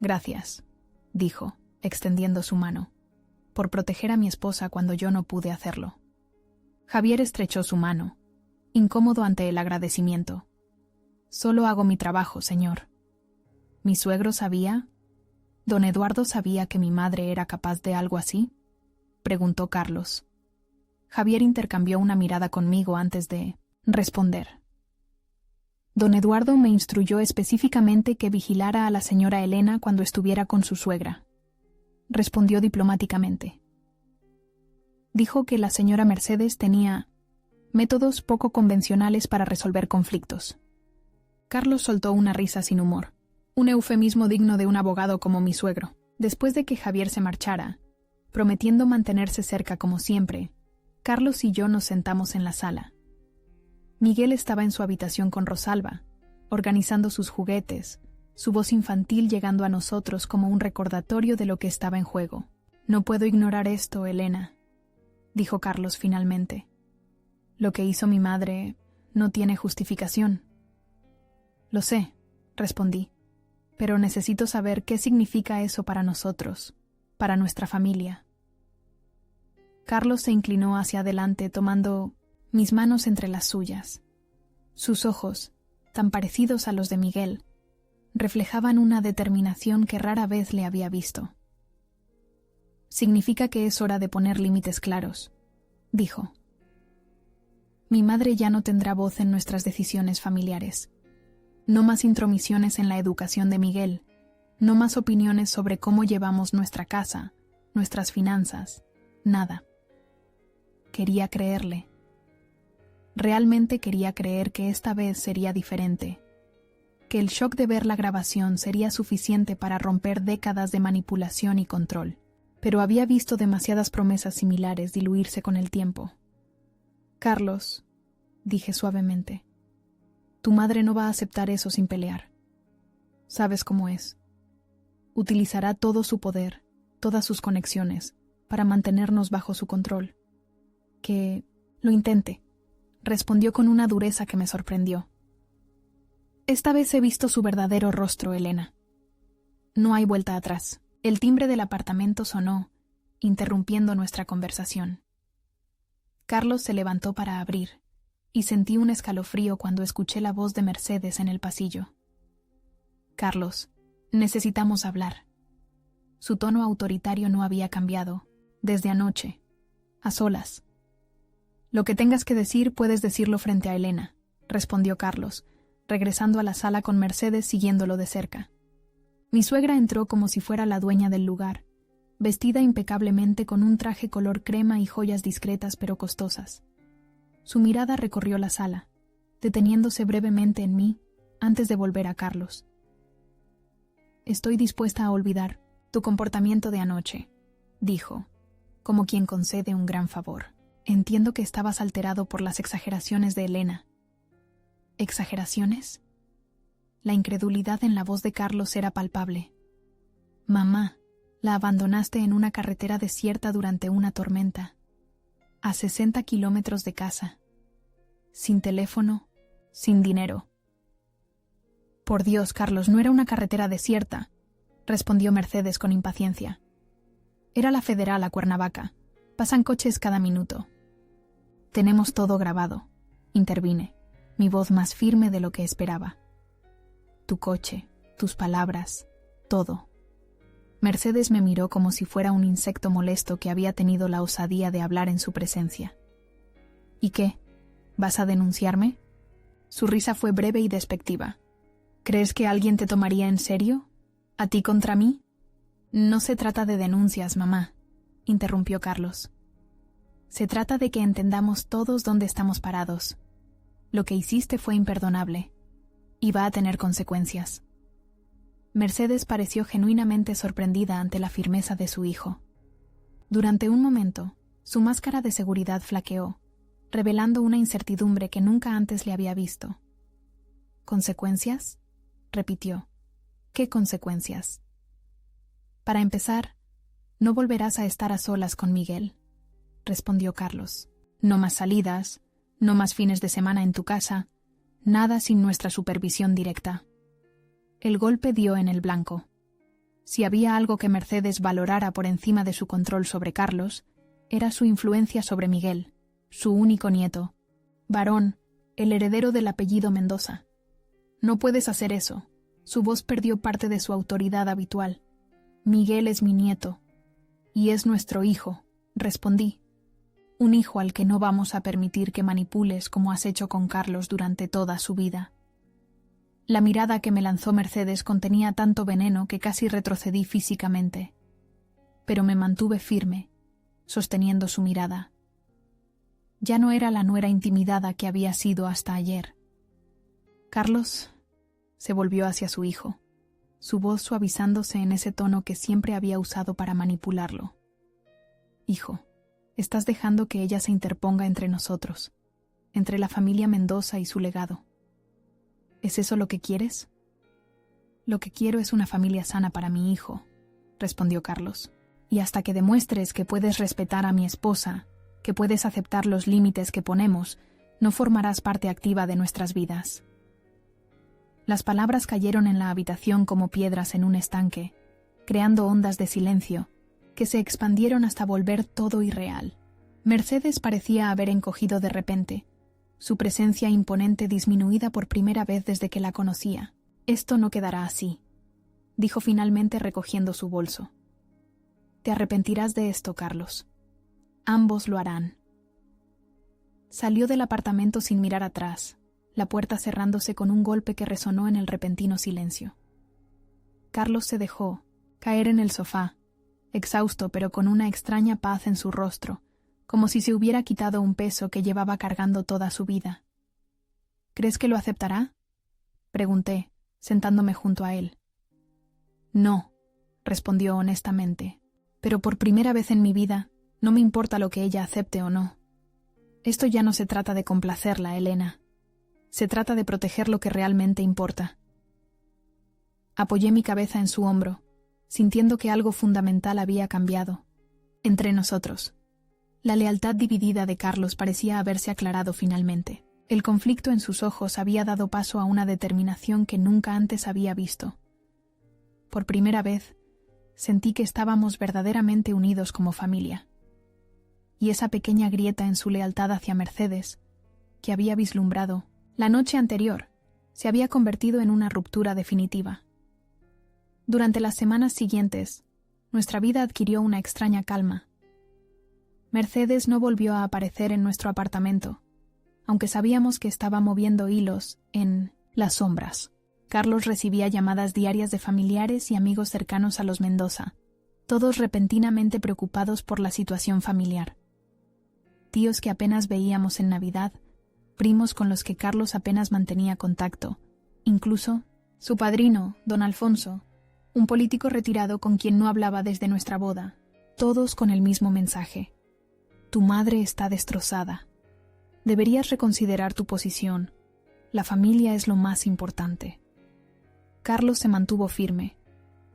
A: Gracias, dijo, extendiendo su mano, por proteger a mi esposa cuando yo no pude hacerlo. Javier estrechó su mano, incómodo ante el agradecimiento. Solo hago mi trabajo, señor. ¿Mi suegro sabía? ¿Don Eduardo sabía que mi madre era capaz de algo así? Preguntó Carlos. Javier intercambió una mirada conmigo antes de responder. Don Eduardo me instruyó específicamente que vigilara a la señora Elena cuando estuviera con su suegra. Respondió diplomáticamente. Dijo que la señora Mercedes tenía métodos poco convencionales para resolver conflictos. Carlos soltó una risa sin humor, un eufemismo digno de un abogado como mi suegro. Después de que Javier se marchara, prometiendo mantenerse cerca como siempre, Carlos y yo nos sentamos en la sala. Miguel estaba en su habitación con Rosalba, organizando sus juguetes, su voz infantil llegando a nosotros como un recordatorio de lo que estaba en juego. No puedo ignorar esto, Elena, dijo Carlos finalmente. Lo que hizo mi madre no tiene justificación. Lo sé, respondí, pero necesito saber qué significa eso para nosotros, para nuestra familia. Carlos se inclinó hacia adelante tomando mis manos entre las suyas. Sus ojos, tan parecidos a los de Miguel, reflejaban una determinación que rara vez le había visto. Significa que es hora de poner límites claros, dijo. Mi madre ya no tendrá voz en nuestras decisiones familiares. No más intromisiones en la educación de Miguel, no más opiniones sobre cómo llevamos nuestra casa, nuestras finanzas, nada. Quería creerle. Realmente quería creer que esta vez sería diferente, que el shock de ver la grabación sería suficiente para romper décadas de manipulación y control, pero había visto demasiadas promesas similares diluirse con el tiempo. Carlos, dije suavemente, tu madre no va a aceptar eso sin pelear. Sabes cómo es. Utilizará todo su poder, todas sus conexiones, para mantenernos bajo su control. Que lo intente, respondió con una dureza que me sorprendió. Esta vez he visto su verdadero rostro, Elena. No hay vuelta atrás. El timbre del apartamento sonó, interrumpiendo nuestra conversación. Carlos se levantó para abrir, y sentí un escalofrío cuando escuché la voz de Mercedes en el pasillo. Carlos, necesitamos hablar. Su tono autoritario no había cambiado, desde anoche, a solas. Lo que tengas que decir puedes decirlo frente a Elena, respondió Carlos, regresando a la sala con Mercedes siguiéndolo de cerca. Mi suegra entró como si fuera la dueña del lugar, vestida impecablemente con un traje color crema y joyas discretas pero costosas. Su mirada recorrió la sala, deteniéndose brevemente en mí antes de volver a Carlos. Estoy dispuesta a olvidar tu comportamiento de anoche, dijo, como quien concede un gran favor. Entiendo que estabas alterado por las exageraciones de Elena. ¿Exageraciones? La incredulidad en la voz de Carlos era palpable. Mamá, la abandonaste en una carretera desierta durante una tormenta, a 60 kilómetros de casa, sin teléfono, sin dinero. Por Dios, Carlos, no era una carretera desierta, respondió Mercedes con impaciencia. Era la federal a Cuernavaca. Pasan coches cada minuto. Tenemos todo grabado, intervine, mi voz más firme de lo que esperaba. Tu coche, tus palabras, todo. Mercedes me miró como si fuera un insecto molesto que había tenido la osadía de hablar en su presencia. ¿Y qué? ¿Vas a denunciarme? Su risa fue breve y despectiva. ¿Crees que alguien te tomaría en serio? ¿A ti contra mí? No se trata de denuncias, mamá, interrumpió Carlos. Se trata de que entendamos todos dónde estamos parados. Lo que hiciste fue imperdonable y va a tener consecuencias. Mercedes pareció genuinamente sorprendida ante la firmeza de su hijo. Durante un momento, su máscara de seguridad flaqueó, revelando una incertidumbre que nunca antes le había visto. ¿Consecuencias?, repitió. ¿Qué consecuencias? Para empezar, no volverás a estar a solas con Miguel, respondió Carlos. No más salidas, no más fines de semana en tu casa, nada sin nuestra supervisión directa. El golpe dio en el blanco. Si había algo que Mercedes valorara por encima de su control sobre Carlos, era su influencia sobre Miguel, su único nieto, varón, el heredero del apellido Mendoza. No puedes hacer eso. Su voz perdió parte de su autoridad habitual. Miguel es mi nieto. Y es nuestro hijo, respondí. Un hijo al que no vamos a permitir que manipules como has hecho con Carlos durante toda su vida. La mirada que me lanzó Mercedes contenía tanto veneno que casi retrocedí físicamente. Pero me mantuve firme, sosteniendo su mirada. Ya no era la nuera intimidada que había sido hasta ayer. Carlos se volvió hacia su hijo, su voz suavizándose en ese tono que siempre había usado para manipularlo. Hijo, estás dejando que ella se interponga entre nosotros, entre la familia Mendoza y su legado. ¿Es eso lo que quieres? Lo que quiero es una familia sana para mi hijo, respondió Carlos. Y hasta que demuestres que puedes respetar a mi esposa, que puedes aceptar los límites que ponemos, no formarás parte activa de nuestras vidas. Las palabras cayeron en la habitación como piedras en un estanque, creando ondas de silencio, que se expandieron hasta volver todo irreal. Mercedes parecía haber encogido de repente, su presencia imponente disminuida por primera vez desde que la conocía. Esto no quedará así, dijo finalmente recogiendo su bolso. Te arrepentirás de esto, Carlos. Ambos lo harán. Salió del apartamento sin mirar atrás, la puerta cerrándose con un golpe que resonó en el repentino silencio. Carlos se dejó caer en el sofá, exhausto pero con una extraña paz en su rostro, como si se hubiera quitado un peso que llevaba cargando toda su vida. ¿Crees que lo aceptará?, pregunté, sentándome junto a él. No, respondió honestamente, pero por primera vez en mi vida no me importa lo que ella acepte o no. Esto ya no se trata de complacerla, Elena. Se trata de proteger lo que realmente importa. Apoyé mi cabeza en su hombro, sintiendo que algo fundamental había cambiado. Entre nosotros. La lealtad dividida de Carlos parecía haberse aclarado finalmente. El conflicto en sus ojos había dado paso a una determinación que nunca antes había visto. Por primera vez, sentí que estábamos verdaderamente unidos como familia. Y esa pequeña grieta en su lealtad hacia Mercedes, que había vislumbrado la noche anterior, se había convertido en una ruptura definitiva. Durante las semanas siguientes, nuestra vida adquirió una extraña calma. Mercedes no volvió a aparecer en nuestro apartamento, aunque sabíamos que estaba moviendo hilos en las sombras. Carlos recibía llamadas diarias de familiares y amigos cercanos a los Mendoza, todos repentinamente preocupados por la situación familiar. Tíos que apenas veíamos en Navidad, primos con los que Carlos apenas mantenía contacto, incluso su padrino, don Alfonso, un político retirado con quien no hablaba desde nuestra boda, todos con el mismo mensaje. Tu madre está destrozada. Deberías reconsiderar tu posición. La familia es lo más importante. Carlos se mantuvo firme,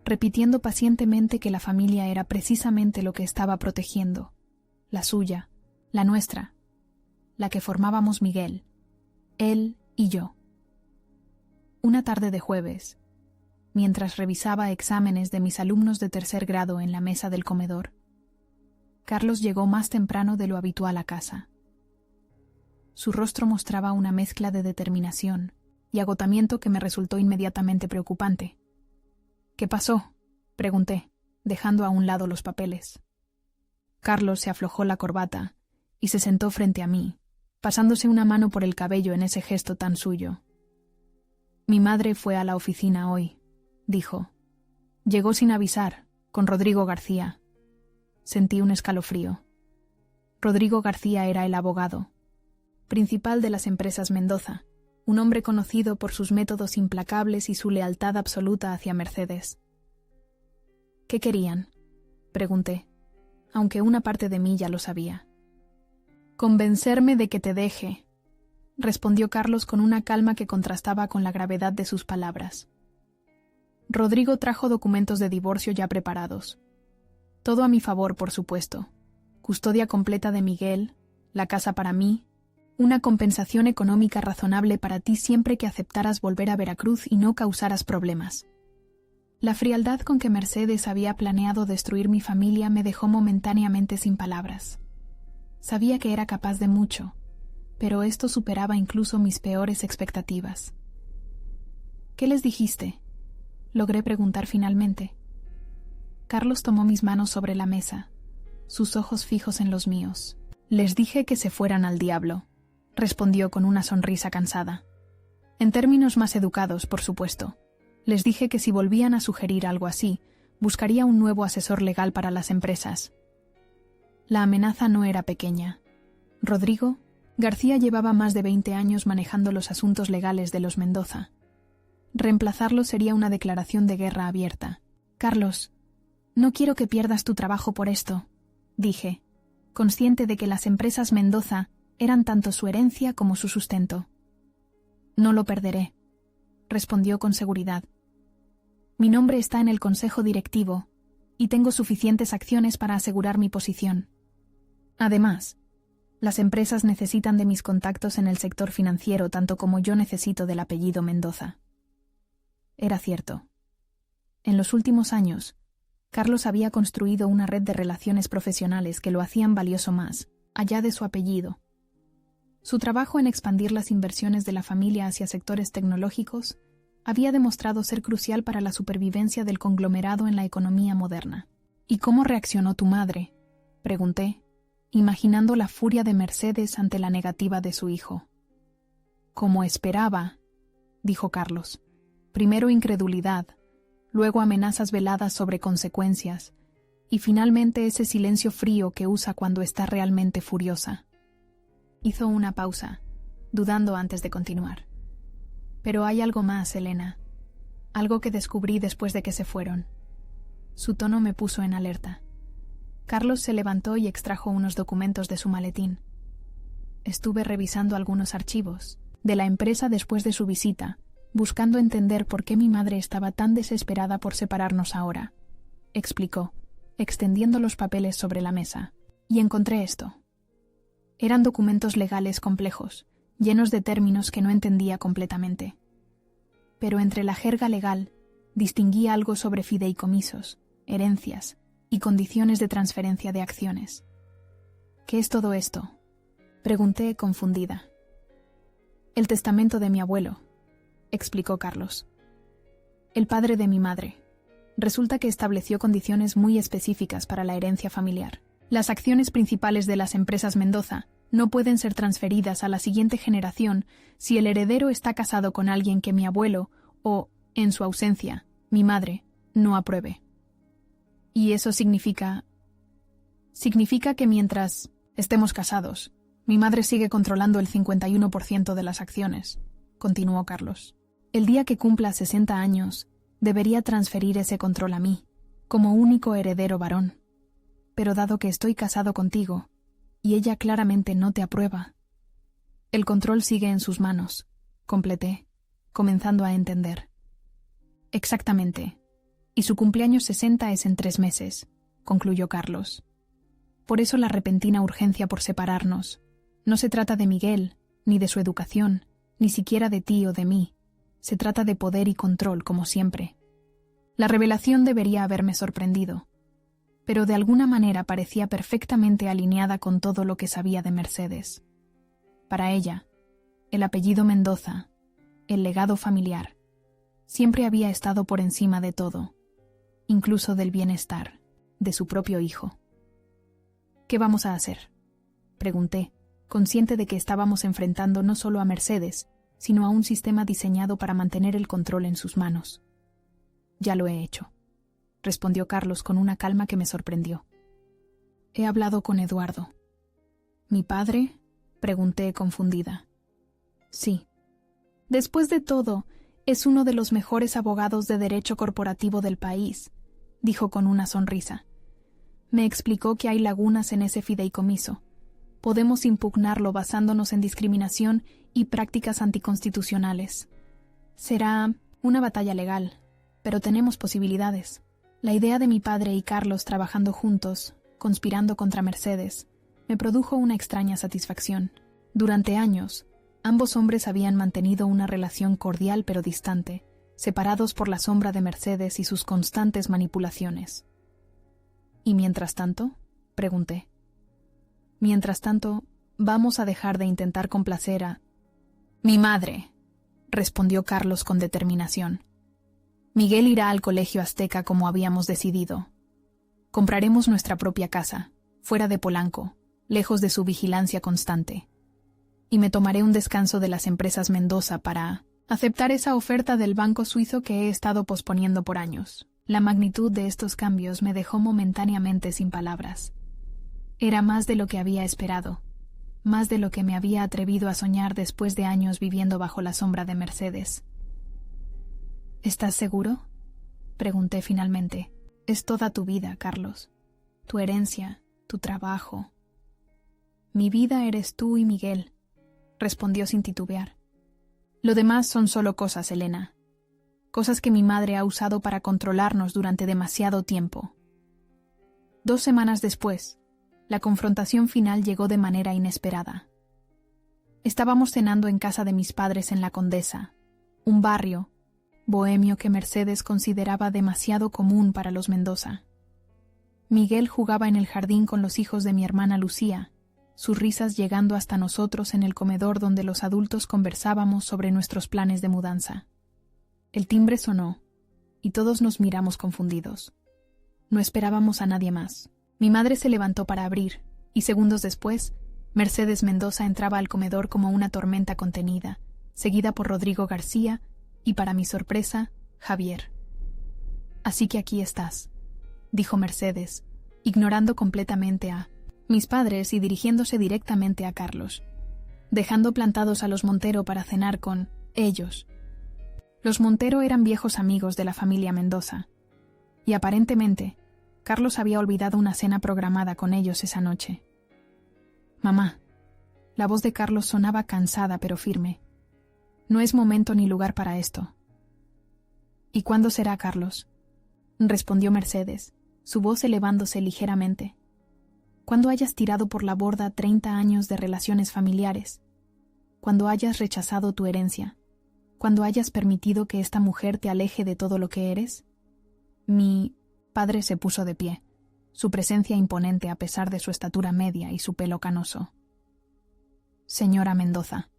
A: repitiendo pacientemente que la familia era precisamente lo que estaba protegiendo, la suya, la nuestra, la que formábamos Miguel, él y yo. Una tarde de jueves, mientras revisaba exámenes de mis alumnos de tercer grado en la mesa del comedor, Carlos llegó más temprano de lo habitual a casa. Su rostro mostraba una mezcla de determinación y agotamiento que me resultó inmediatamente preocupante. ¿Qué pasó?, pregunté, dejando a un lado los papeles. Carlos se aflojó la corbata y se sentó frente a mí, pasándose una mano por el cabello en ese gesto tan suyo. Mi madre fue a la oficina hoy, dijo. Llegó sin avisar, con Rodrigo García. Sentí un escalofrío. Rodrigo García era el abogado principal de las empresas Mendoza, un hombre conocido por sus métodos implacables y su lealtad absoluta hacia Mercedes. ¿Qué querían?, pregunté, aunque una parte de mí ya lo sabía. Convencerme de que te deje, respondió Carlos con una calma que contrastaba con la gravedad de sus palabras. Rodrigo trajo documentos de divorcio ya preparados. Todo a mi favor, por supuesto. Custodia completa de Miguel, la casa para mí, una compensación económica razonable para ti siempre que aceptaras volver a Veracruz y no causaras problemas. La frialdad con que Mercedes había planeado destruir mi familia me dejó momentáneamente sin palabras. Sabía que era capaz de mucho, pero esto superaba incluso mis peores expectativas. ¿Qué les dijiste?, logré preguntar finalmente. Carlos tomó mis manos sobre la mesa, sus ojos fijos en los míos. Les dije que se fueran al diablo, respondió con una sonrisa cansada. En términos más educados, por supuesto. Les dije que si volvían a sugerir algo así, buscaría un nuevo asesor legal para las empresas. La amenaza no era pequeña. Rodrigo García llevaba más de 20 años manejando los asuntos legales de los Mendoza. Reemplazarlo sería una declaración de guerra abierta. Carlos, no quiero que pierdas tu trabajo por esto, dije, consciente de que las empresas Mendoza eran tanto su herencia como su sustento. No lo perderé, respondió con seguridad. Mi nombre está en el consejo directivo y tengo suficientes acciones para asegurar mi posición. Además, las empresas necesitan de mis contactos en el sector financiero tanto como yo necesito del apellido Mendoza. Era cierto. En los últimos años, Carlos había construido una red de relaciones profesionales que lo hacían valioso más, allá de su apellido. Su trabajo en expandir las inversiones de la familia hacia sectores tecnológicos había demostrado ser crucial para la supervivencia del conglomerado en la economía moderna. ¿Y cómo reaccionó tu madre?, pregunté, imaginando la furia de Mercedes ante la negativa de su hijo. Como esperaba, dijo Carlos. Primero incredulidad, luego amenazas veladas sobre consecuencias, y finalmente ese silencio frío que usa cuando está realmente furiosa. Hizo una pausa, dudando antes de continuar. Pero hay algo más, Elena. Algo que descubrí después de que se fueron. Su tono me puso en alerta. Carlos se levantó y extrajo unos documentos de su maletín. Estuve revisando algunos archivos de la empresa después de su visita, buscando entender por qué mi madre estaba tan desesperada por separarnos ahora, explicó, extendiendo los papeles sobre la mesa. Y encontré esto. Eran documentos legales complejos, llenos de términos que no entendía completamente. Pero entre la jerga legal distinguía algo sobre fideicomisos, herencias y condiciones de transferencia de acciones. ¿Qué es todo esto?, pregunté confundida. El testamento de mi abuelo, explicó Carlos. El padre de mi madre. Resulta que estableció condiciones muy específicas para la herencia familiar. Las acciones principales de las empresas Mendoza no pueden ser transferidas a la siguiente generación si el heredero está casado con alguien que mi abuelo o, en su ausencia, mi madre, no apruebe. ¿Y eso significa? Significa que mientras estemos casados, mi madre sigue controlando el 51% de las acciones, continuó Carlos. El día que cumpla 60 años, debería transferir ese control a mí, como único heredero varón. Pero dado que estoy casado contigo, y ella claramente no te aprueba, el control sigue en sus manos, completé, comenzando a entender. Exactamente. Y su cumpleaños 60 es en 3 meses, concluyó Carlos. Por eso la repentina urgencia por separarnos. No se trata de Miguel, ni de su educación, ni siquiera de ti o de mí. Se trata de poder y control, como siempre. La revelación debería haberme sorprendido, pero de alguna manera parecía perfectamente alineada con todo lo que sabía de Mercedes. Para ella, el apellido Mendoza, el legado familiar, siempre había estado por encima de todo, incluso del bienestar de su propio hijo. ¿Qué vamos a hacer?, pregunté, consciente de que estábamos enfrentando no solo a Mercedes, sino a un sistema diseñado para mantener el control en sus manos. Ya lo he hecho, respondió Carlos con una calma que me sorprendió. He hablado con Eduardo. ¿Mi padre? Pregunté confundida. Sí. Después de todo, es uno de los mejores abogados de derecho corporativo del país, dijo con una sonrisa. Me explicó que hay lagunas en ese fideicomiso. Podemos impugnarlo basándonos en discriminación y prácticas anticonstitucionales. Será una batalla legal, pero tenemos posibilidades. La idea de mi padre y Carlos trabajando juntos, conspirando contra Mercedes, me produjo una extraña satisfacción. Durante años, ambos hombres habían mantenido una relación cordial pero distante, separados por la sombra de Mercedes y sus constantes manipulaciones. ¿Y mientras tanto? Pregunté. Mientras tanto, vamos a dejar de intentar complacer a... Mi madre, respondió Carlos con determinación. Miguel irá al colegio azteca como habíamos decidido. Compraremos nuestra propia casa, fuera de Polanco, lejos de su vigilancia constante. Y me tomaré un descanso de las empresas Mendoza para aceptar esa oferta del banco suizo que he estado posponiendo por años. La magnitud de estos cambios me dejó momentáneamente sin palabras. Era más de lo que había esperado, más de lo que me había atrevido a soñar después de años viviendo bajo la sombra de Mercedes. ¿Estás seguro? Pregunté finalmente. Es toda tu vida, Carlos. Tu herencia, tu trabajo. Mi vida eres tú y Miguel, respondió sin titubear. Lo demás son solo cosas, Elena. Cosas que mi madre ha usado para controlarnos durante demasiado tiempo. 2 semanas después, la confrontación final llegó de manera inesperada. Estábamos cenando en casa de mis padres en La Condesa, un barrio bohemio que Mercedes consideraba demasiado común para los Mendoza. Miguel jugaba en el jardín con los hijos de mi hermana Lucía, sus risas llegando hasta nosotros en el comedor donde los adultos conversábamos sobre nuestros planes de mudanza. El timbre sonó, y todos nos miramos confundidos. No esperábamos a nadie más. Mi madre se levantó para abrir, y segundos después, Mercedes Mendoza entraba al comedor como una tormenta contenida, seguida por Rodrigo García y, para mi sorpresa, Javier. «Así que aquí estás», dijo Mercedes, ignorando completamente a mis padres y dirigiéndose directamente a Carlos, dejando plantados a los Montero para cenar con ellos. Los Montero eran viejos amigos de la familia Mendoza, y aparentemente Carlos había olvidado una cena programada con ellos esa noche. «Mamá», la voz de Carlos sonaba cansada pero firme. «No es momento ni lugar para esto». «¿Y cuándo será, Carlos?», respondió Mercedes, su voz elevándose ligeramente. «Cuando hayas tirado por la borda 30 años de relaciones familiares, cuando hayas rechazado tu herencia, cuando hayas permitido que esta mujer te aleje de todo lo que eres». Mi padre se puso de pie, su presencia imponente a pesar de su estatura media y su pelo canoso. «Señora Mendoza»,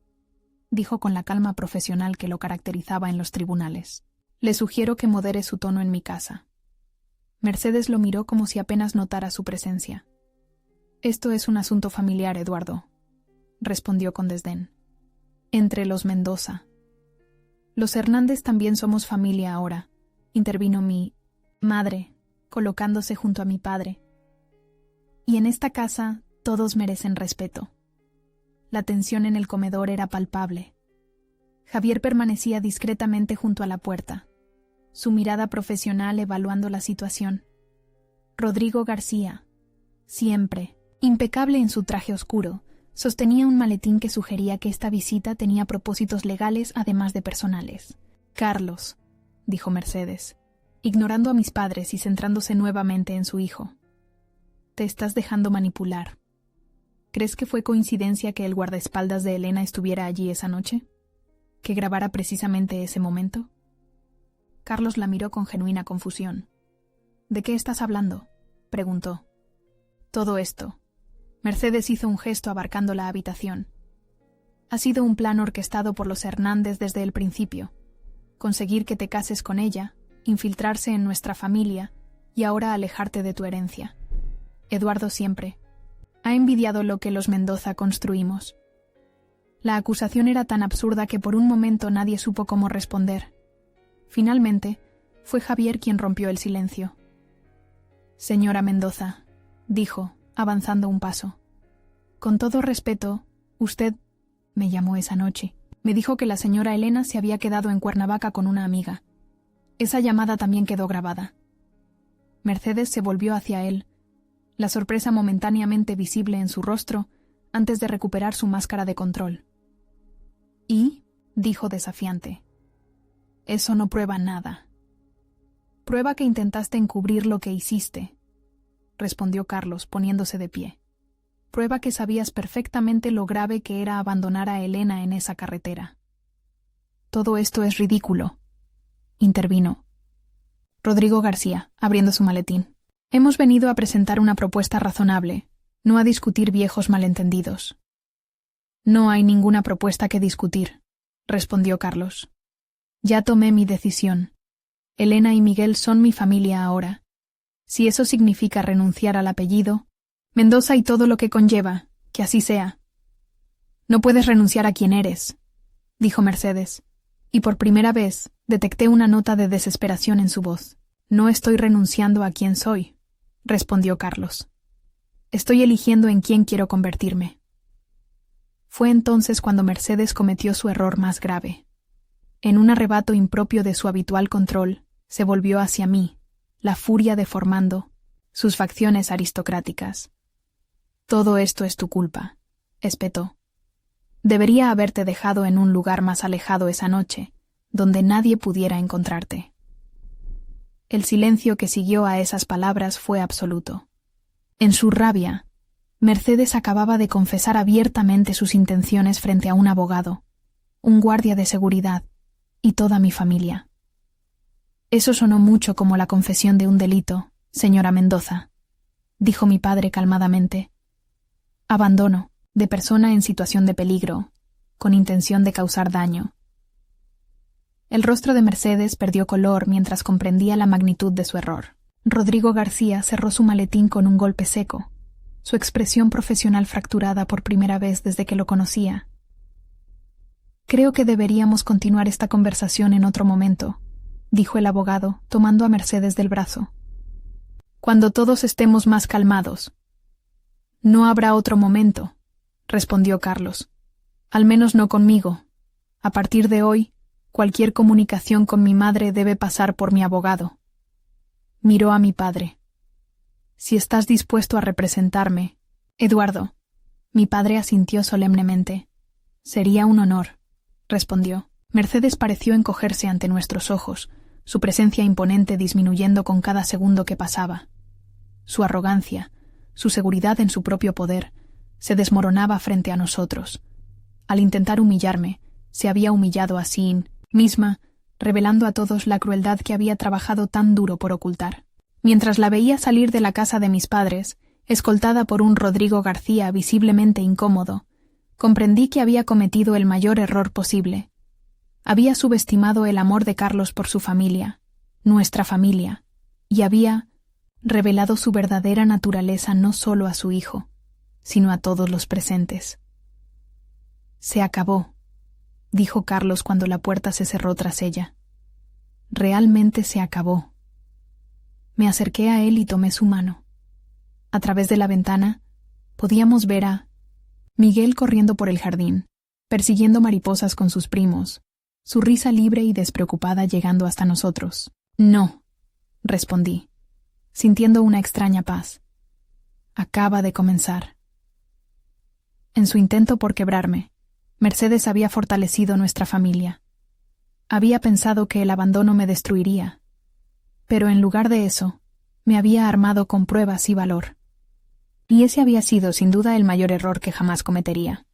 A: dijo con la calma profesional que lo caracterizaba en los tribunales, «le sugiero que modere su tono en mi casa». Mercedes lo miró como si apenas notara su presencia. «Esto es un asunto familiar, Eduardo», respondió con desdén. «Entre los Mendoza». «Los Hernández también somos familia ahora», intervino mi madre, colocándose junto a mi padre. «Y en esta casa todos merecen respeto». La tensión en el comedor era palpable. Javier permanecía discretamente junto a la puerta, su mirada profesional evaluando la situación. Rodrigo García, siempre impecable en su traje oscuro, sostenía un maletín que sugería que esta visita tenía propósitos legales además de personales. «Carlos», dijo Mercedes, ignorando a mis padres y centrándose nuevamente en su hijo. «Te estás dejando manipular. ¿Crees que fue coincidencia que el guardaespaldas de Elena estuviera allí esa noche? ¿Que grabara precisamente ese momento?» Carlos la miró con genuina confusión. «¿De qué estás hablando?», preguntó. «Todo esto». Mercedes hizo un gesto abarcando la habitación. «Ha sido un plan orquestado por los Hernández desde el principio. Conseguir que te cases con ella, infiltrarse en nuestra familia y ahora alejarte de tu herencia. Eduardo siempre ha envidiado lo que los Mendoza construimos». La acusación era tan absurda que por un momento nadie supo cómo responder. Finalmente, fue Javier quien rompió el silencio. Señora Mendoza, dijo, avanzando un paso. Con todo respeto, usted me llamó esa noche. Me dijo que la señora Elena se había quedado en Cuernavaca con una amiga. Esa llamada también quedó grabada. Mercedes se volvió hacia él, la sorpresa momentáneamente visible en su rostro antes de recuperar su máscara de control. «¿Y?» dijo desafiante. «Eso no prueba nada». «Prueba que intentaste encubrir lo que hiciste», respondió Carlos, poniéndose de pie. «Prueba que sabías perfectamente lo grave que era abandonar a Elena en esa carretera». «Todo esto es ridículo», intervino Rodrigo García, abriendo su maletín. «Hemos venido a presentar una propuesta razonable, no a discutir viejos malentendidos». «No hay ninguna propuesta que discutir», respondió Carlos. «Ya tomé mi decisión. Elena y Miguel son mi familia ahora. Si eso significa renunciar al apellido, Mendoza y todo lo que conlleva, que así sea». «No puedes renunciar a quien eres», dijo Mercedes, y por primera vez detecté una nota de desesperación en su voz. «No estoy renunciando a quien soy», respondió Carlos. «Estoy eligiendo en quién quiero convertirme». Fue entonces cuando Mercedes cometió su error más grave. En un arrebato impropio de su habitual control, se volvió hacia mí, la furia deformando sus facciones aristocráticas. «Todo esto es tu culpa», espetó. «Debería haberte dejado en un lugar más alejado esa noche, donde nadie pudiera encontrarte». El silencio que siguió a esas palabras fue absoluto. En su rabia, Mercedes acababa de confesar abiertamente sus intenciones frente a un abogado, un guardia de seguridad y toda mi familia. «Eso sonó mucho como la confesión de un delito, señora Mendoza», dijo mi padre calmadamente. «Abandono, de persona en situación de peligro, con intención de causar daño». El rostro de Mercedes perdió color mientras comprendía la magnitud de su error. Rodrigo García cerró su maletín con un golpe seco, su expresión profesional fracturada por primera vez desde que lo conocía. «Creo que deberíamos continuar esta conversación en otro momento», dijo el abogado, tomando a Mercedes del brazo. «Cuando todos estemos más calmados». «No habrá otro momento», respondió Carlos. «Al menos no conmigo. A partir de hoy, cualquier comunicación con mi madre debe pasar por mi abogado». Miró a mi padre. «Si estás dispuesto a representarme, Eduardo». Mi padre asintió solemnemente. «Sería un honor», respondió. Mercedes pareció encogerse ante nuestros ojos, su presencia imponente disminuyendo con cada segundo que pasaba. Su arrogancia, su seguridad en su propio poder, se desmoronaba frente a nosotros. Al intentar humillarme, se había humillado a sí misma, revelando a todos la crueldad que había trabajado tan duro por ocultar. Mientras la veía salir de la casa de mis padres, escoltada por un Rodrigo García visiblemente incómodo, comprendí que había cometido el mayor error posible. Había subestimado el amor de Carlos por su familia, nuestra familia, y había revelado su verdadera naturaleza no solo a su hijo, sino a todos los presentes. «Se acabó», dijo Carlos cuando la puerta se cerró tras ella. «Realmente se acabó». Me acerqué a él y tomé su mano. A través de la ventana podíamos ver a Miguel corriendo por el jardín, persiguiendo mariposas con sus primos, su risa libre y despreocupada llegando hasta nosotros. «No», respondí, sintiendo una extraña paz. «Acaba de comenzar». En su intento por quebrarme, Mercedes había fortalecido nuestra familia. Había pensado que el abandono me destruiría, pero en lugar de eso, me había armado con pruebas y valor. Y ese había sido sin duda el mayor error que jamás cometería.